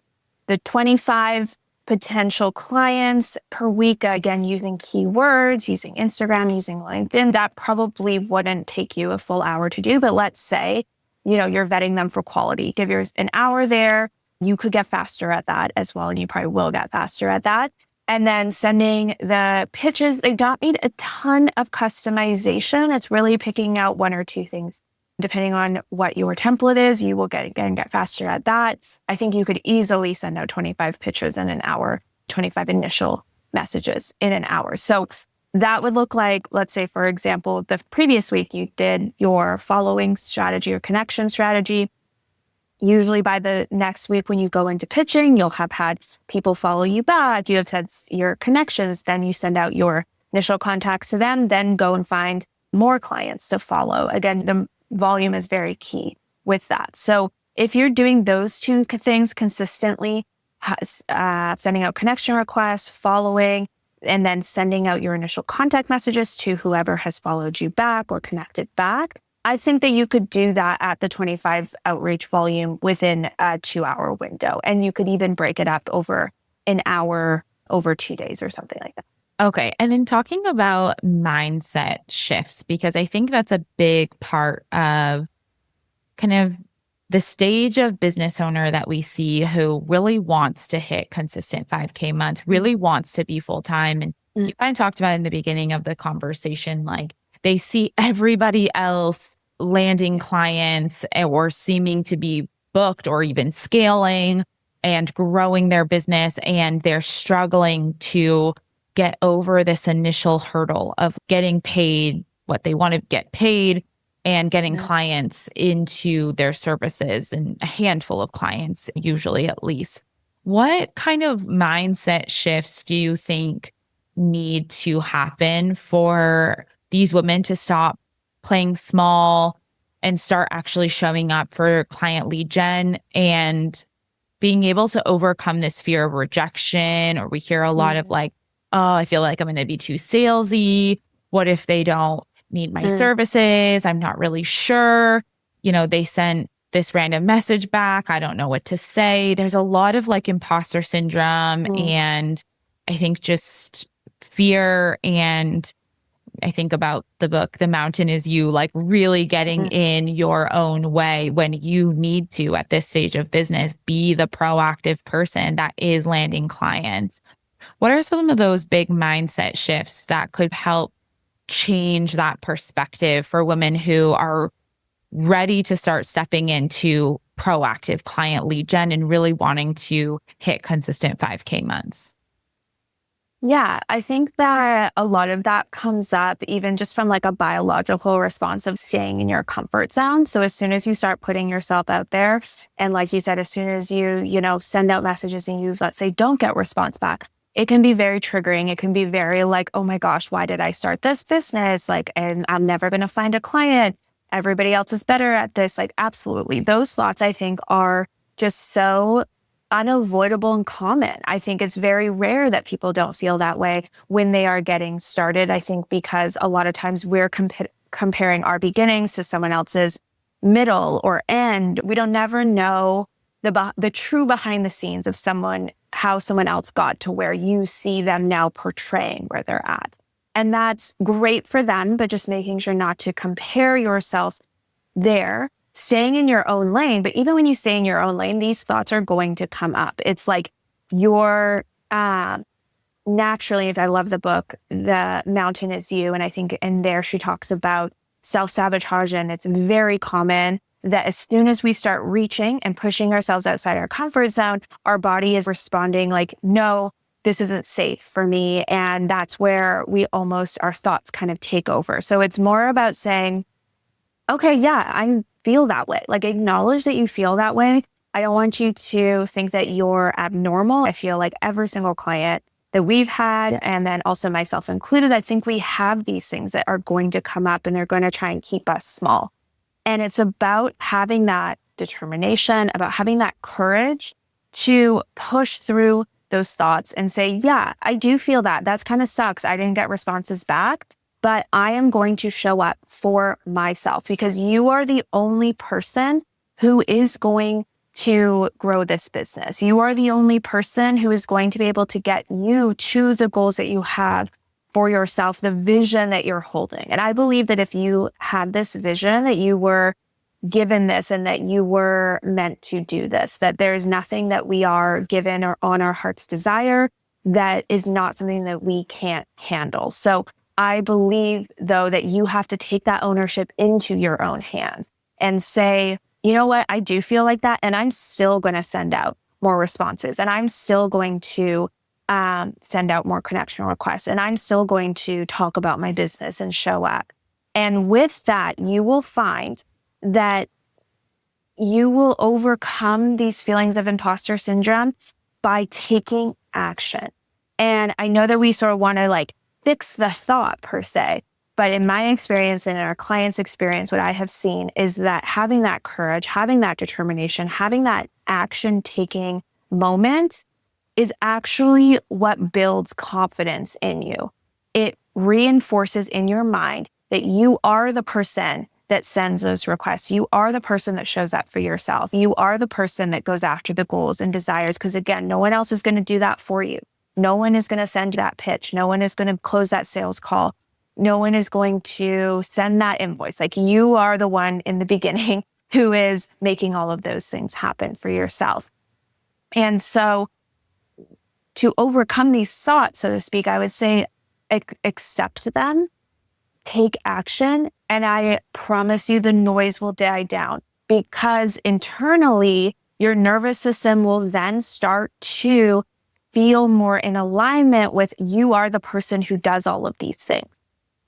the 25 potential clients per week. Again, using keywords, using Instagram, using LinkedIn, that probably wouldn't take you a full hour to do. But let's say, you're vetting them for quality. Give yours an hour there. You could get faster at that as well. And you probably will get faster at that. And then sending the pitches, they don't need a ton of customization. It's really picking out 1 or 2 things. Depending on what your template is, you will get faster at that. I think you could easily send out 25 pitches in an hour, 25 initial messages in an hour. So that would look like, let's say, for example, the previous week you did your following strategy or connection strategy. Usually by the next week when you go into pitching, you'll have had people follow you back. You have said your connections, then you send out your initial contacts to them, then go and find more clients to follow. Again, the volume is very key with that. So if you're doing those 2 things consistently, sending out connection requests, following, and then sending out your initial contact messages to whoever has followed you back or connected back, I think that you could do that at the 25 outreach volume within a 2-hour window. And you could even break it up over an hour, over 2 days or something like that. Okay. And in talking about mindset shifts, because I think that's a big part of kind of the stage of business owner that we see who really wants to hit consistent 5K months, really wants to be full-time. And you kind of talked about in the beginning of the conversation, like they see everybody else landing clients or seeming to be booked or even scaling and growing their business. And they're struggling to get over this initial hurdle of getting paid what they want to get paid and getting clients into their services, and a handful of clients, usually at least. What kind of mindset shifts do you think need to happen for these women to stop playing small and start actually showing up for client lead gen and being able to overcome this fear of rejection? Or we hear a lot of like, oh, I feel like I'm going to be too salesy. What if they don't need my services? I'm not really sure. They sent this random message back. I don't know what to say. There's a lot of like imposter syndrome and I think just fear. And I think about the book, The Mountain Is You, like really getting in your own way when you need to at this stage of business, be the proactive person that is landing clients. What are some of those big mindset shifts that could help change that perspective for women who are ready to start stepping into proactive client lead gen and really wanting to hit consistent 5K months? Yeah, I think that a lot of that comes up even just from like a biological response of staying in your comfort zone. So as soon as you start putting yourself out there, and like you said, as soon as you send out messages and you, let's say, don't get response back, it can be very triggering. It can be very like, oh my gosh, why did I start this business? Like, and I'm never going to find a client. Everybody else is better at this. Like, absolutely. Those thoughts, I think, are just so unavoidable and common. I think it's very rare that people don't feel that way when they are getting started. I think because a lot of times we're comparing our beginnings to someone else's middle or end. We don't never know the true behind the scenes of someone, how someone else got to where you see them now portraying where they're at. And that's great for them, but just making sure not to compare yourself there, staying in your own lane. But even when you stay in your own lane, these thoughts are going to come up. It's like you're naturally, if I love the book, The Mountain Is You. And I think in there she talks about self-sabotage. And it's very common that as soon as we start reaching and pushing ourselves outside our comfort zone, our body is responding like, no, this isn't safe for me. And that's where our thoughts kind of take over. So it's more about saying, okay, yeah, I'm feel that way. Like, acknowledge that you feel that way. I don't want you to think that you're abnormal. I feel like every single client that we've had, and then also myself included, I think we have these things that are going to come up and they're going to try and keep us small. And it's about having that determination, about having that courage to push through those thoughts and say, yeah, I do feel that. That kind of sucks. I didn't get responses back, but I am going to show up for myself, because you are the only person who is going to grow this business. You are the only person who is going to be able to get you to the goals that you have for yourself, the vision that you're holding. And I believe that if you had this vision, that you were given this and that you were meant to do this, that there is nothing that we are given or on our heart's desire that is not something that we can't handle. So I believe, though, that you have to take that ownership into your own hands and say, you know what, I do feel like that, and I'm still going to send out more responses, and I'm still going to send out more connection requests, and I'm still going to talk about my business and show up. And with that, you will find that you will overcome these feelings of imposter syndrome by taking action. And I know that we sort of want to like fix the thought per se, but in my experience and in our clients' experience, what I have seen is that having that courage, having that determination, having that action taking moment is actually what builds confidence in you. It reinforces in your mind that you are the person that sends those requests. You are the person that shows up for yourself. You are the person that goes after the goals and desires, because again, no one else is going to do that for you. No one is going to send that pitch. No one is going to close that sales call. No one is going to send that invoice. Like, you are the one in the beginning who is making all of those things happen for yourself. And so to overcome these thoughts, so to speak, I would say accept them, take action, and I promise you the noise will die down, because internally your nervous system will then start to feel more in alignment with you are the person who does all of these things.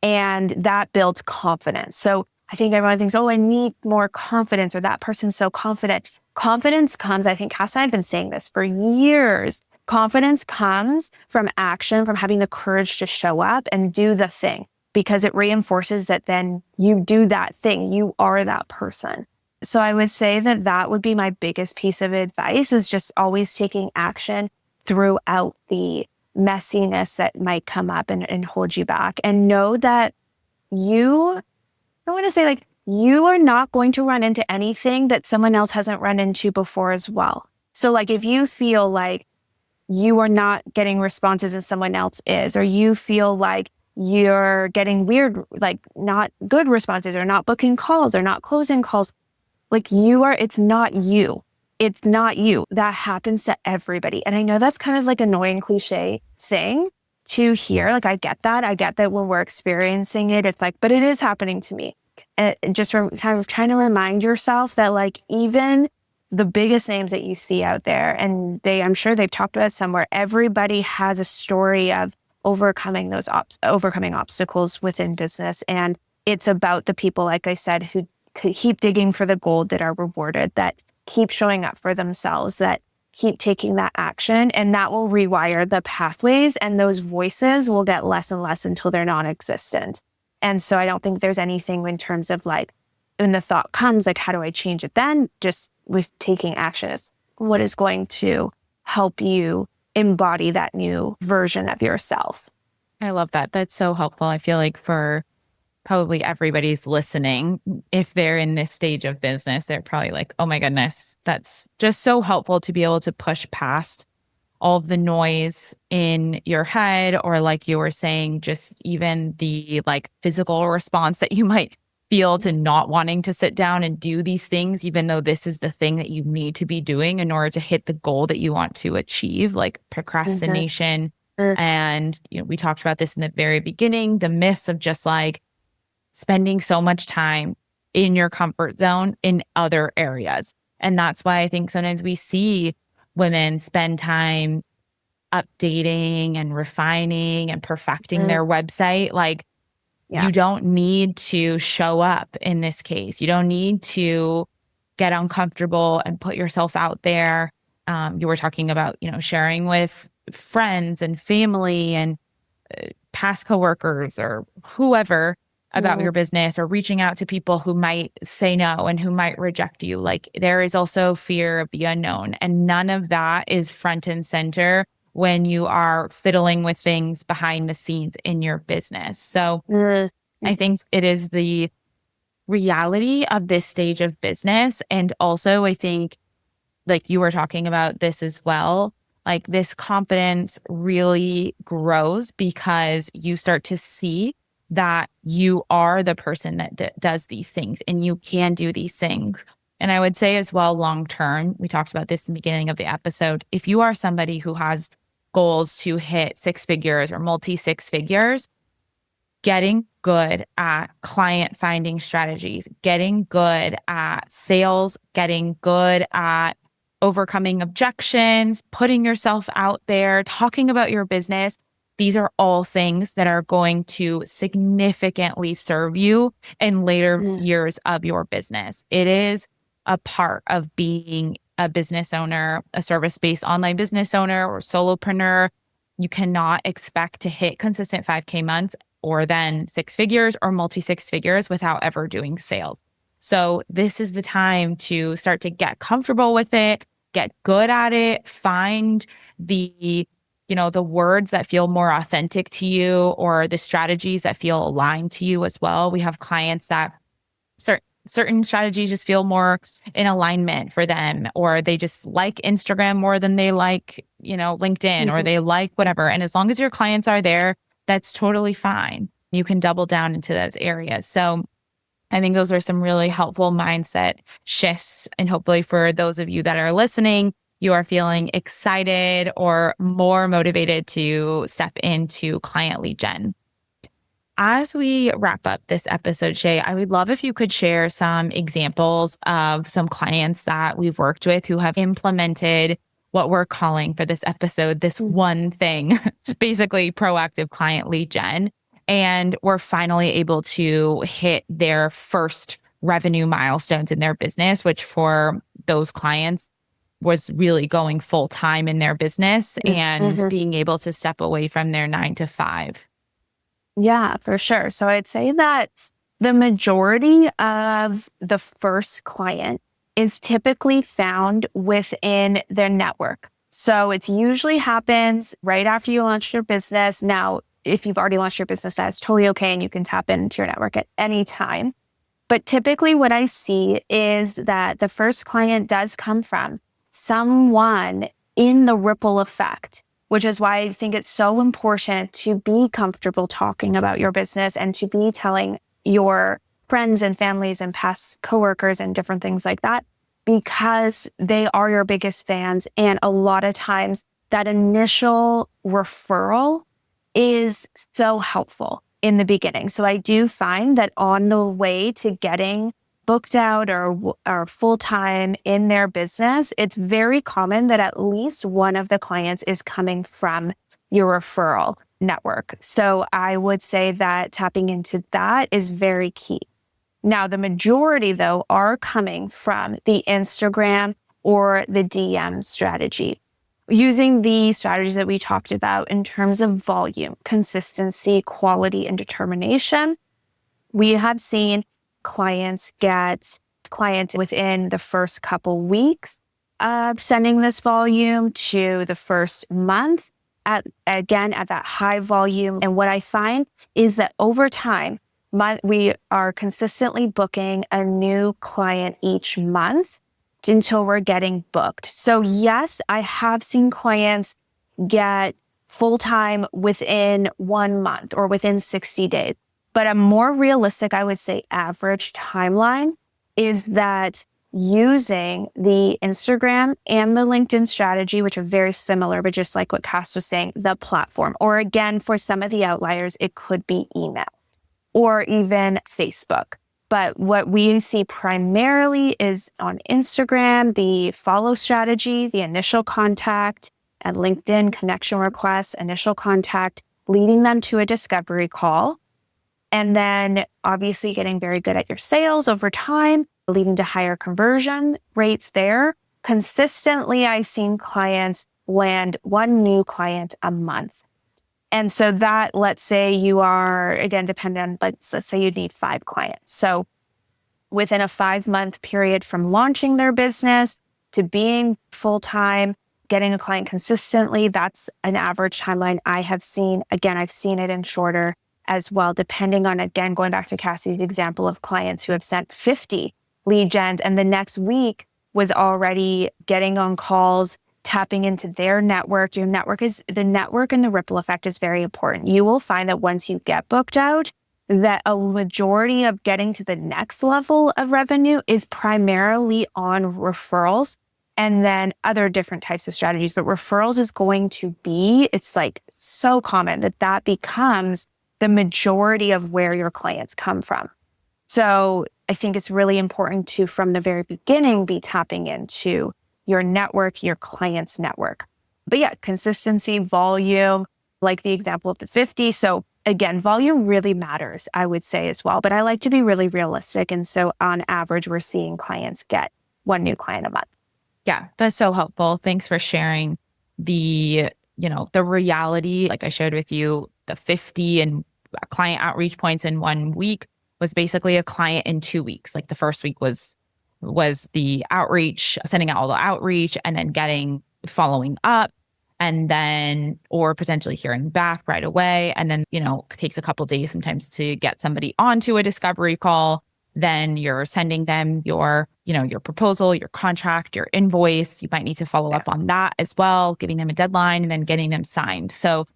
And that builds confidence. So I think everyone thinks, oh, I need more confidence, or that person's so confident. Confidence comes, I think Cass and I have been saying this for years. Confidence comes from action, from having the courage to show up and do the thing, because it reinforces that then you do that thing. You are that person. So I would say that that would be my biggest piece of advice, is just always taking action throughout the messiness that might come up and hold you back. And know that I want to say, like, you are not going to run into anything that someone else hasn't run into before as well. So like, if you feel like you are not getting responses and someone else is, or you feel like you're getting weird, like not good responses, or not booking calls, or not closing calls, like, it's not you. It's not you. That happens to everybody. And I know that's kind of like annoying cliche saying to hear. Like, I get that. I get that when we're experiencing it, it's like, but it is happening to me. And just kind of trying to remind yourself that, like, even the biggest names that you see out there, and I'm sure they've talked about it somewhere, everybody has a story of overcoming those overcoming obstacles within business. And it's about the people, like I said, who keep digging for the gold, that are rewarded, that keep showing up for themselves, that keep taking that action, and that will rewire the pathways, and those voices will get less and less until they're non-existent. And so I don't think there's anything in terms of like, when the thought comes, like, how do I change it then? Just with taking action is what is going to help you embody that new version of yourself. I love that. That's so helpful. I feel like for probably everybody's listening, if they're in this stage of business, they're probably like, oh my goodness, that's just so helpful to be able to push past all of the noise in your head, or like you were saying, just even the like physical response that you might feel to not wanting to sit down and do these things, even though this is the thing that you need to be doing in order to hit the goal that you want to achieve, like procrastination. Mm-hmm. And, we talked about this in the very beginning, the myths of just like spending so much time in your comfort zone in other areas. And that's why I think sometimes we see women spend time updating and refining and perfecting their website. Like, Yeah. You don't need to show up in this case. You don't need to get uncomfortable and put yourself out there. You were talking about, sharing with friends and family and past coworkers or whoever about Mm, your business, or reaching out to people who might say no and who might reject you. Like, there is also fear of the unknown, and none of that is front and center when you are fiddling with things behind the scenes in your business. So mm, I mm, think it is the reality of this stage of business. And also, I think, like you were talking about this as well, like, this confidence really grows because you start to see that you are the person that does these things and you can do these things. And I would say as well, long term, we talked about this in the beginning of the episode. If you are somebody who has goals to hit six figures or multi six figures, getting good at client finding strategies, getting good at sales, getting good at overcoming objections, putting yourself out there, talking about your business. These are all things that are going to significantly serve you in later mm, years of your business. It is a part of being a business owner, a service based online business owner, or solopreneur. You cannot expect to hit consistent 5K months or then six figures or multi six figures without ever doing sales. So this is the time to start to get comfortable with it, get good at it, find the words that feel more authentic to you, or the strategies that feel aligned to you as well. We have clients that certain strategies just feel more in alignment for them, or they just like Instagram more than they like, LinkedIn, or mhm. they like whatever. And as long as your clients are there, that's totally fine. You can double down into those areas. So I think those are some really helpful mindset shifts. And hopefully for those of you that are listening, you are feeling excited or more motivated to step into client lead gen. As we wrap up this episode, Shay, I would love if you could share some examples of some clients that we've worked with who have implemented what we're calling for this episode, this Mm, one thing, basically proactive client lead gen. And we're finally able to hit their first revenue milestones in their business, which for those clients was really going full time in their business mm, and mhm. being able to step away from their 9 to 5. Yeah, for sure. So I'd say that the majority of the first client is typically found within their network. So it usually happens right after you launch your business. Now, if you've already launched your business, that's totally okay. And you can tap into your network at any time. But typically what I see is that the first client does come from someone in the ripple effect, which is why I think it's so important to be comfortable talking about your business and to be telling your friends and families and past coworkers and different things like that, because they are your biggest fans. And a lot of times that initial referral is so helpful in the beginning. So I do find that on the way to getting booked out or full time in their business, it's very common that at least one of the clients is coming from your referral network. So I would say that tapping into that is very key. Now, the majority, though, are coming from the Instagram or the DM strategy. Using the strategies that we talked about in terms of volume, consistency, quality, and determination, we have seen clients get clients within the first couple weeks of sending this volume to the first month at that high volume. And what I find is that over time, we are consistently booking a new client each month until we're getting booked. So yes, I have seen clients get full-time within 1 month or within 60 days. But a more realistic, I would say, average timeline is that using the Instagram and the LinkedIn strategy, which are very similar, but just like what Cass was saying, the platform, or again, for some of the outliers, it could be email or even Facebook. But what we see primarily is on Instagram, the follow strategy, the initial contact, and LinkedIn connection requests, initial contact, leading them to a discovery call. And then obviously getting very good at your sales over time, leading to higher conversion rates there. Consistently, I've seen clients land one new client a month. And so that, let's say you are, again, dependent on, let's say you need 5 clients. So within a 5-month period from launching their business to being full-time, getting a client consistently, that's an average timeline I have seen. Again, I've seen it in shorter as well, depending on, again, going back to Cassie's example of clients who have sent 50 lead gens and the next week was already getting on calls, tapping into their network. Your network the network and the ripple effect is very important. You will find that once you get booked out, that a majority of getting to the next level of revenue is primarily on referrals and then other different types of strategies. But referrals is going to be, it's like so common that becomes the majority of where your clients come from. So I think it's really important to, from the very beginning, be tapping into your network, your client's network. But yeah, consistency, volume, like the example of the 50. So again, volume really matters, I would say as well. But I like to be really realistic. And so on average, we're seeing clients get one new client a month. Yeah, that's so helpful. Thanks for sharing the reality. Like I shared with you, the 50 and client outreach points in 1 week was basically a client in 2 weeks. Like the first week was the outreach, sending out all the outreach and then following up and then, or potentially hearing back right away. And then, it takes a couple of days sometimes to get somebody onto a discovery call. Then you're sending them your proposal, your contract, your invoice. You might need to follow up on that as well, giving them a deadline and then getting them signed. So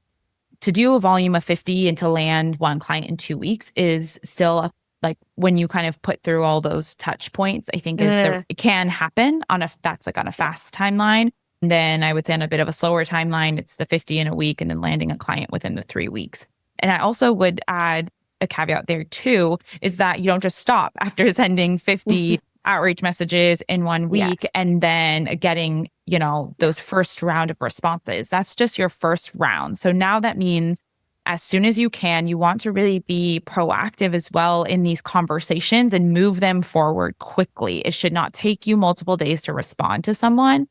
to do a volume of 50 and to land one client in 2 weeks is still like when you kind of put through all those touch points, I think it can happen that's like on a fast timeline. And then I would say on a bit of a slower timeline, it's the 50 in a week and then landing a client within the 3 weeks. And I also would add a caveat there too, is that you don't just stop after sending 50 outreach messages in 1 week and then getting, those first round of responses. That's just your first round. So now that means as soon as you can, you want to really be proactive as well in these conversations and move them forward quickly. It should not take you multiple days to respond to someone.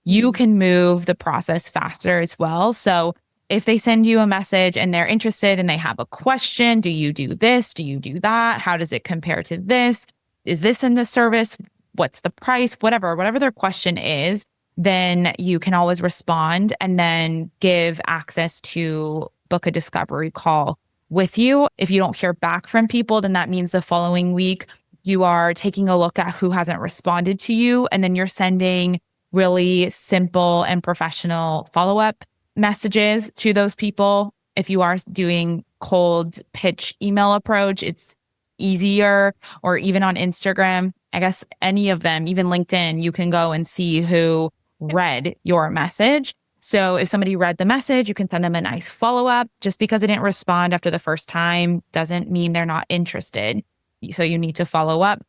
You can move the process faster as well. So if they send you a message and they're interested and they have a question, do you do this? Do you do that? How does it compare to this? Is this in the service? What's the price? Whatever their question is, then you can always respond and then give access to book a discovery call with you. If you don't hear back from people, then that means the following week you are taking a look at who hasn't responded to you. And then you're sending really simple and professional follow-up messages to those people. If you are doing cold pitch email approach, it's easier, or even on Instagram, I guess any of them, even LinkedIn, you can go and see who read your message. So if somebody read the message, you can send them a nice follow-up. Just because they didn't respond after the first time doesn't mean they're not interested. So you need to follow up.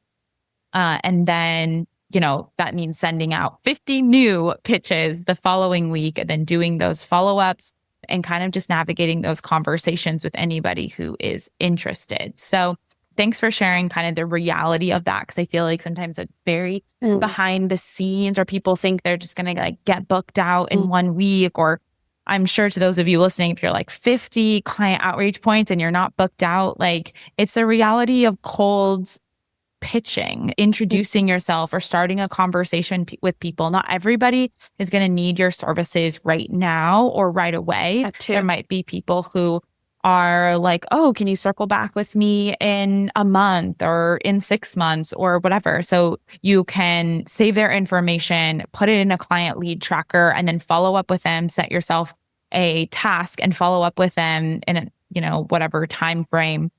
And then, that means sending out 50 new pitches the following week and then doing those follow-ups and kind of just navigating those conversations with anybody who is interested. So thanks for sharing kind of the reality of that, because I feel like sometimes it's very behind the scenes, or people think they're just going to get booked out in 1 week. Or I'm sure to those of you listening, if you're 50 client outreach points and you're not booked out, it's the reality of cold pitching, introducing yourself or starting a conversation with people. Not everybody is going to need your services right now or right away. There might be people who are like, oh, can you circle back with me in a month or in 6 months or whatever? So you can save their information, put it in a client lead tracker, and then follow up with them, set yourself a task and follow up with them in whatever time frame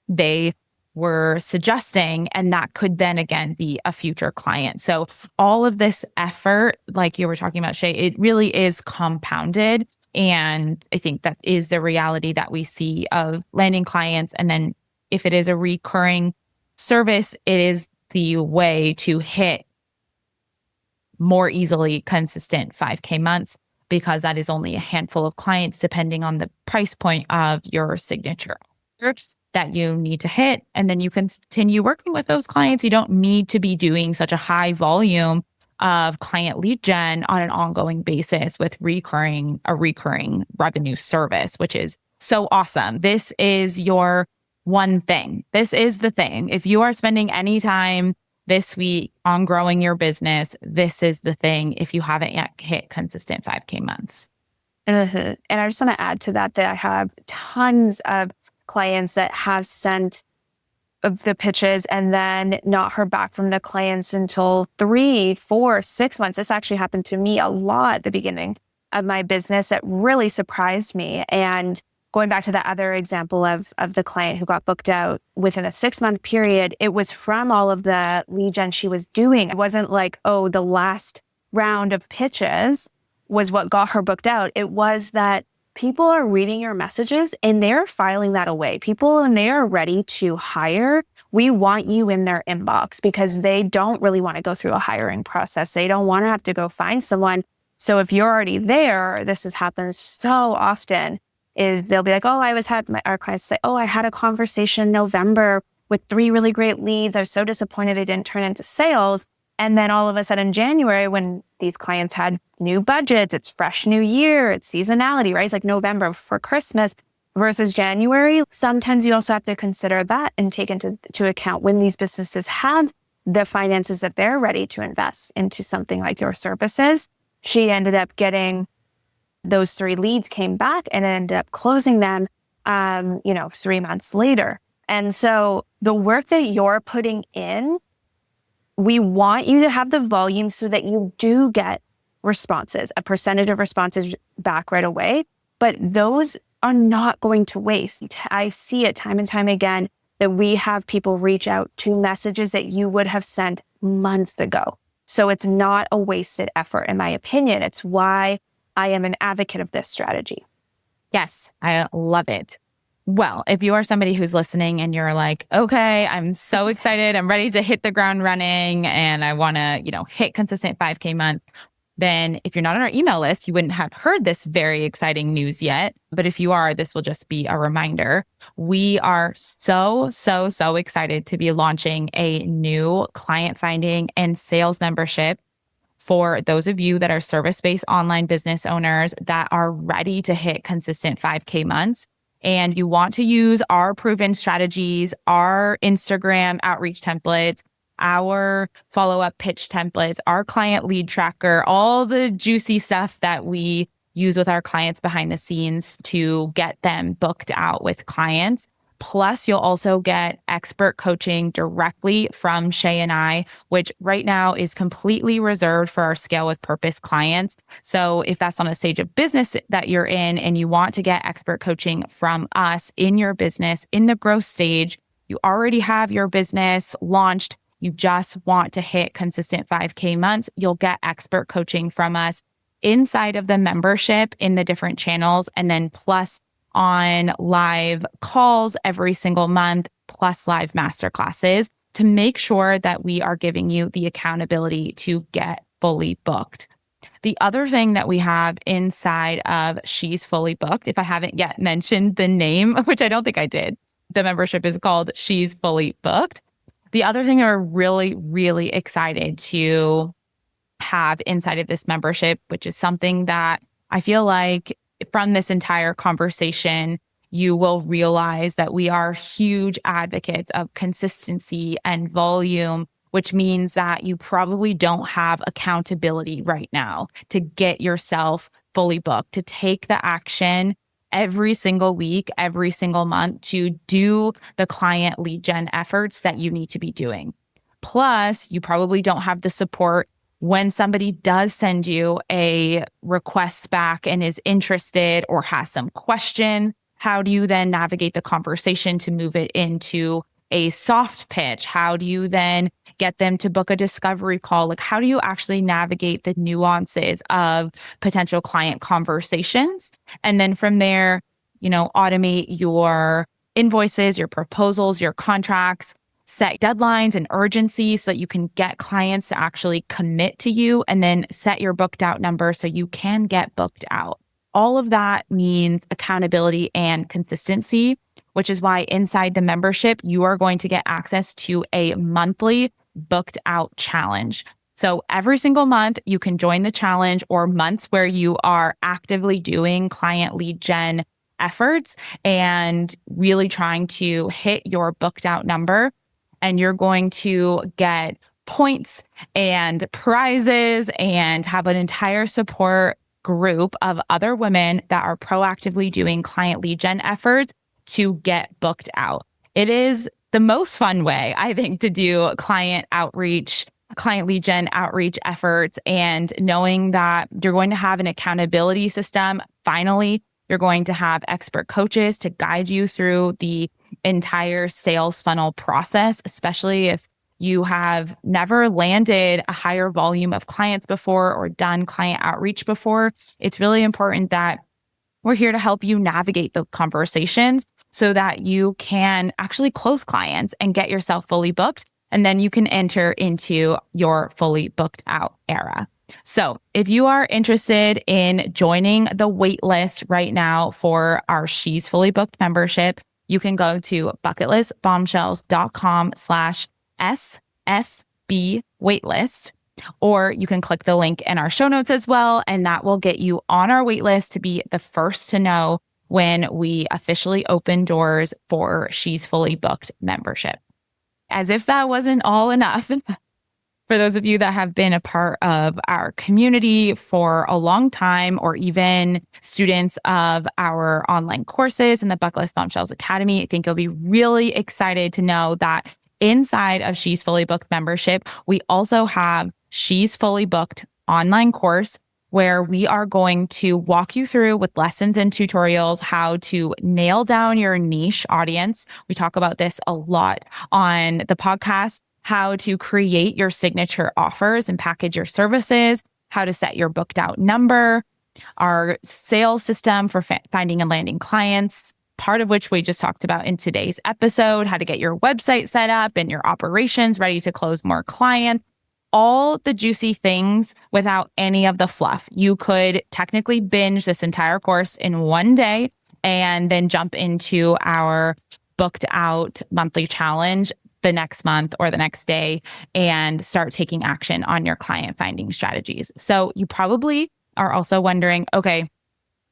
they were suggesting. And that could then again be a future client. So all of this effort, like you were talking about, Shay, it really is compounded. And I think that is the reality that we see of landing clients. And then if it is a recurring service, it is the way to hit more easily consistent 5K months, because that is only a handful of clients depending on the price point of your signature. that you need to hit. And then you continue working with those clients. You don't need to be doing such a high volume of client lead gen on an ongoing basis with a recurring revenue service, which is so awesome. This is your one thing. This is the thing. If you are spending any time this week on growing your business, this is the thing if you haven't yet hit consistent 5K months. And I just want to add to that I have tons of clients that have sent the pitches and then not heard back from the clients until 3, 4, 6 months. This actually happened to me a lot at the beginning of my business. It really surprised me. And going back to the other example of the client who got booked out within a 6-month period, it was from all of the lead gen she was doing. It wasn't like, oh, the last round of pitches was what got her booked out. It was that people are reading your messages and they're filing that away. People, when they are ready to hire, we want you in their inbox because they don't really want to go through a hiring process. They don't want to have to go find someone. So if you're already there, this has happened so often, is they'll be like, oh, our clients say, oh, I had a conversation in November with 3 really great leads. I was so disappointed they didn't turn into sales. And then all of a sudden, January, when these clients had new budgets, it's fresh new year, it's seasonality, right? It's like November for Christmas versus January. Sometimes you also have to consider that and take into account when these businesses have the finances that they're ready to invest into something like your services. She ended up getting those 3 leads, came back and ended up closing them, 3 months later. And so the work that you're putting in, we want you to have the volume so that you do get responses, a percentage of responses back right away. But those are not going to waste. I see it time and time again that we have people reach out to messages that you would have sent months ago. So it's not a wasted effort, in my opinion. It's why I am an advocate of this strategy. Yes, I love it. Well, if you are somebody who's listening and you're like, okay, I'm so excited, I'm ready to hit the ground running and I want to, hit consistent 5K month, then if you're not on our email list, you wouldn't have heard this very exciting news yet. But if you are, this will just be a reminder. We are so excited to be launching a new client finding and sales membership for those of you that are service-based online business owners that are ready to hit consistent 5K months. And you want to use our proven strategies, our Instagram outreach templates, our follow-up pitch templates, our client lead tracker, all the juicy stuff that we use with our clients behind the scenes to get them booked out with clients. Plus, you'll also get expert coaching directly from Shay and I, which right now is completely reserved for our Scale with Purpose clients. So if that's on a stage of business that you're in and you want to get expert coaching from us in your business, in the growth stage, you already have your business launched, you just want to hit consistent 5K months, you'll get expert coaching from us inside of the membership in the different channels, and then plus on live calls every single month, plus live masterclasses to make sure that we are giving you the accountability to get fully booked. The other thing that we have inside of She's Fully Booked, if I haven't yet mentioned the name, which I don't think I did, the membership is called She's Fully Booked. The other thing that we're really excited to have inside of this membership, which is something that I feel like from this entire conversation, you will realize that we are huge advocates of consistency and volume, which means that you probably don't have accountability right now to get yourself fully booked, to take the action every single week, every single month to do the client lead gen efforts that you need to be doing. Plus, you probably don't have the support when somebody does send you a request back and is interested or has some question. How do you then navigate the conversation to move it into a soft pitch? How do you then get them to book a discovery call? Like, how do you actually navigate the nuances of potential client conversations? And then from there, automate your invoices, your proposals, your contracts, set deadlines and urgency so that you can get clients to actually commit to you, and then set your booked out number so you can get booked out. All of that means accountability and consistency, which is why inside the membership, you are going to get access to a monthly booked out challenge. So every single month, you can join the challenge, or months where you are actively doing client lead gen efforts and really trying to hit your booked out number. And you're going to get points and prizes and have an entire support group of other women that are proactively doing client lead gen efforts to get booked out. It is the most fun way, I think, to do client outreach, client lead gen outreach efforts, and knowing that you're going to have an accountability system. Finally, you're going to have expert coaches to guide you through the entire sales funnel process, especially if you have never landed a higher volume of clients before or done client outreach before. It's really important that we're here to help you navigate the conversations so that you can actually close clients and get yourself fully booked. And then you can enter into your fully booked out era. So if you are interested in joining the wait list right now for our She's Fully Booked membership, you can go to bucketlistbombshells.com/SFB waitlist, or you can click the link in our show notes as well. And that will get you on our wait list to be the first to know when we officially open doors for She's Fully Booked membership. As if that wasn't all enough, for those of you that have been a part of our community for a long time, or even students of our online courses in the Bucket List Bombshells Academy, I think you'll be really excited to know that inside of She's Fully Booked membership, we also have She's Fully Booked online course, where we are going to walk you through with lessons and tutorials how to nail down your niche audience. We talk about this a lot on the podcast, how to create your signature offers and package your services, how to set your booked out number, our sales system for finding and landing clients, part of which we just talked about in today's episode, how to get your website set up and your operations ready to close more clients, all the juicy things without any of the fluff. You could technically binge this entire course in one day and then jump into our booked out monthly challenge the next month or the next day and start taking action on your client finding strategies. So you probably are also wondering, okay,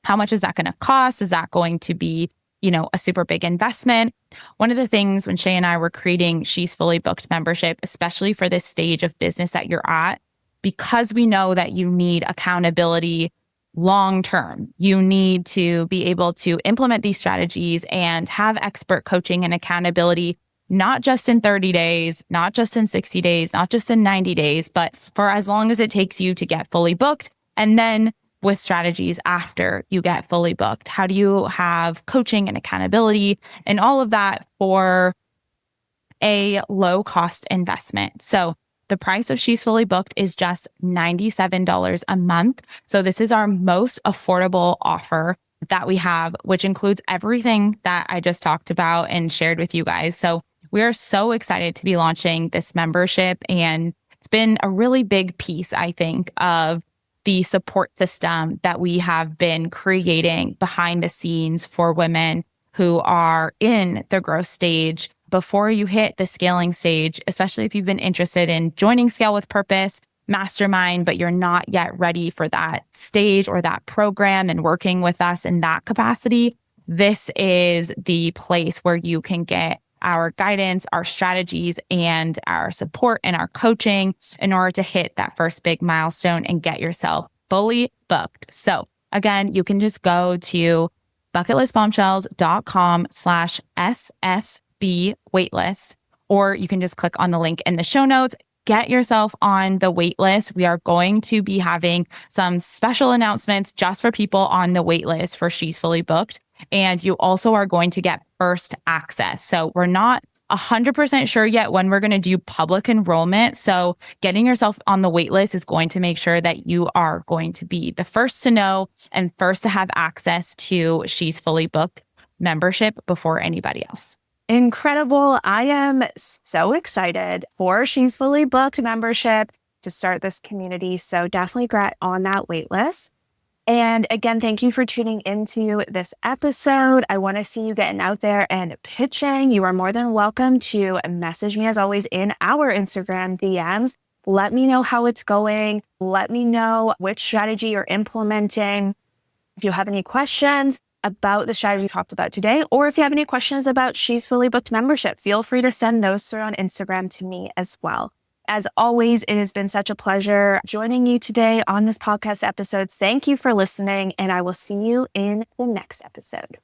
how much is that going to cost? Is that going to be, a super big investment? One of the things when Shay and I were creating She's Fully Booked membership, especially for this stage of business that you're at, because we know that you need accountability long term, you need to be able to implement these strategies and have expert coaching and accountability, not just in 30 days, not just in 60 days, not just in 90 days, but for as long as it takes you to get fully booked. And then with strategies after you get fully booked, how do you have coaching and accountability and all of that for a low cost investment? So the price of She's Fully Booked is just $97 a month. So this is our most affordable offer that we have, which includes everything that I just talked about and shared with you guys. So we are so excited to be launching this membership. And it's been a really big piece, I think, of the support system that we have been creating behind the scenes for women who are in the growth stage before you hit the scaling stage, especially if you've been interested in joining Scale with Purpose Mastermind, but you're not yet ready for that stage or that program and working with us in that capacity. This is the place where you can get our guidance, our strategies, and our support and our coaching in order to hit that first big milestone and get yourself fully booked. So again, you can just go to bucketlistbombshells.com/SFB waitlist, or you can just click on the link in the show notes. Get yourself on the wait list. We are going to be having some special announcements just for people on the wait list for She's Fully Booked. And you also are going to get first access. So we're not 100% sure yet when we're going to do public enrollment. So getting yourself on the wait list is going to make sure that you are going to be the first to know and first to have access to She's Fully Booked membership before anybody else. Incredible. I am so excited for She's Fully Booked membership to start this community. So definitely get on that wait list. And again, thank you for tuning into this episode. I want to see you getting out there and pitching. You are more than welcome to message me, as always, in our Instagram DMs. Let me know how it's going. Let me know which strategy you're implementing. If you have any questions about the strategy we talked about today, or if you have any questions about She's Fully Booked membership, feel free to send those through on Instagram to me as well. As always, it has been such a pleasure joining you today on this podcast episode. Thank you for listening, and I will see you in the next episode.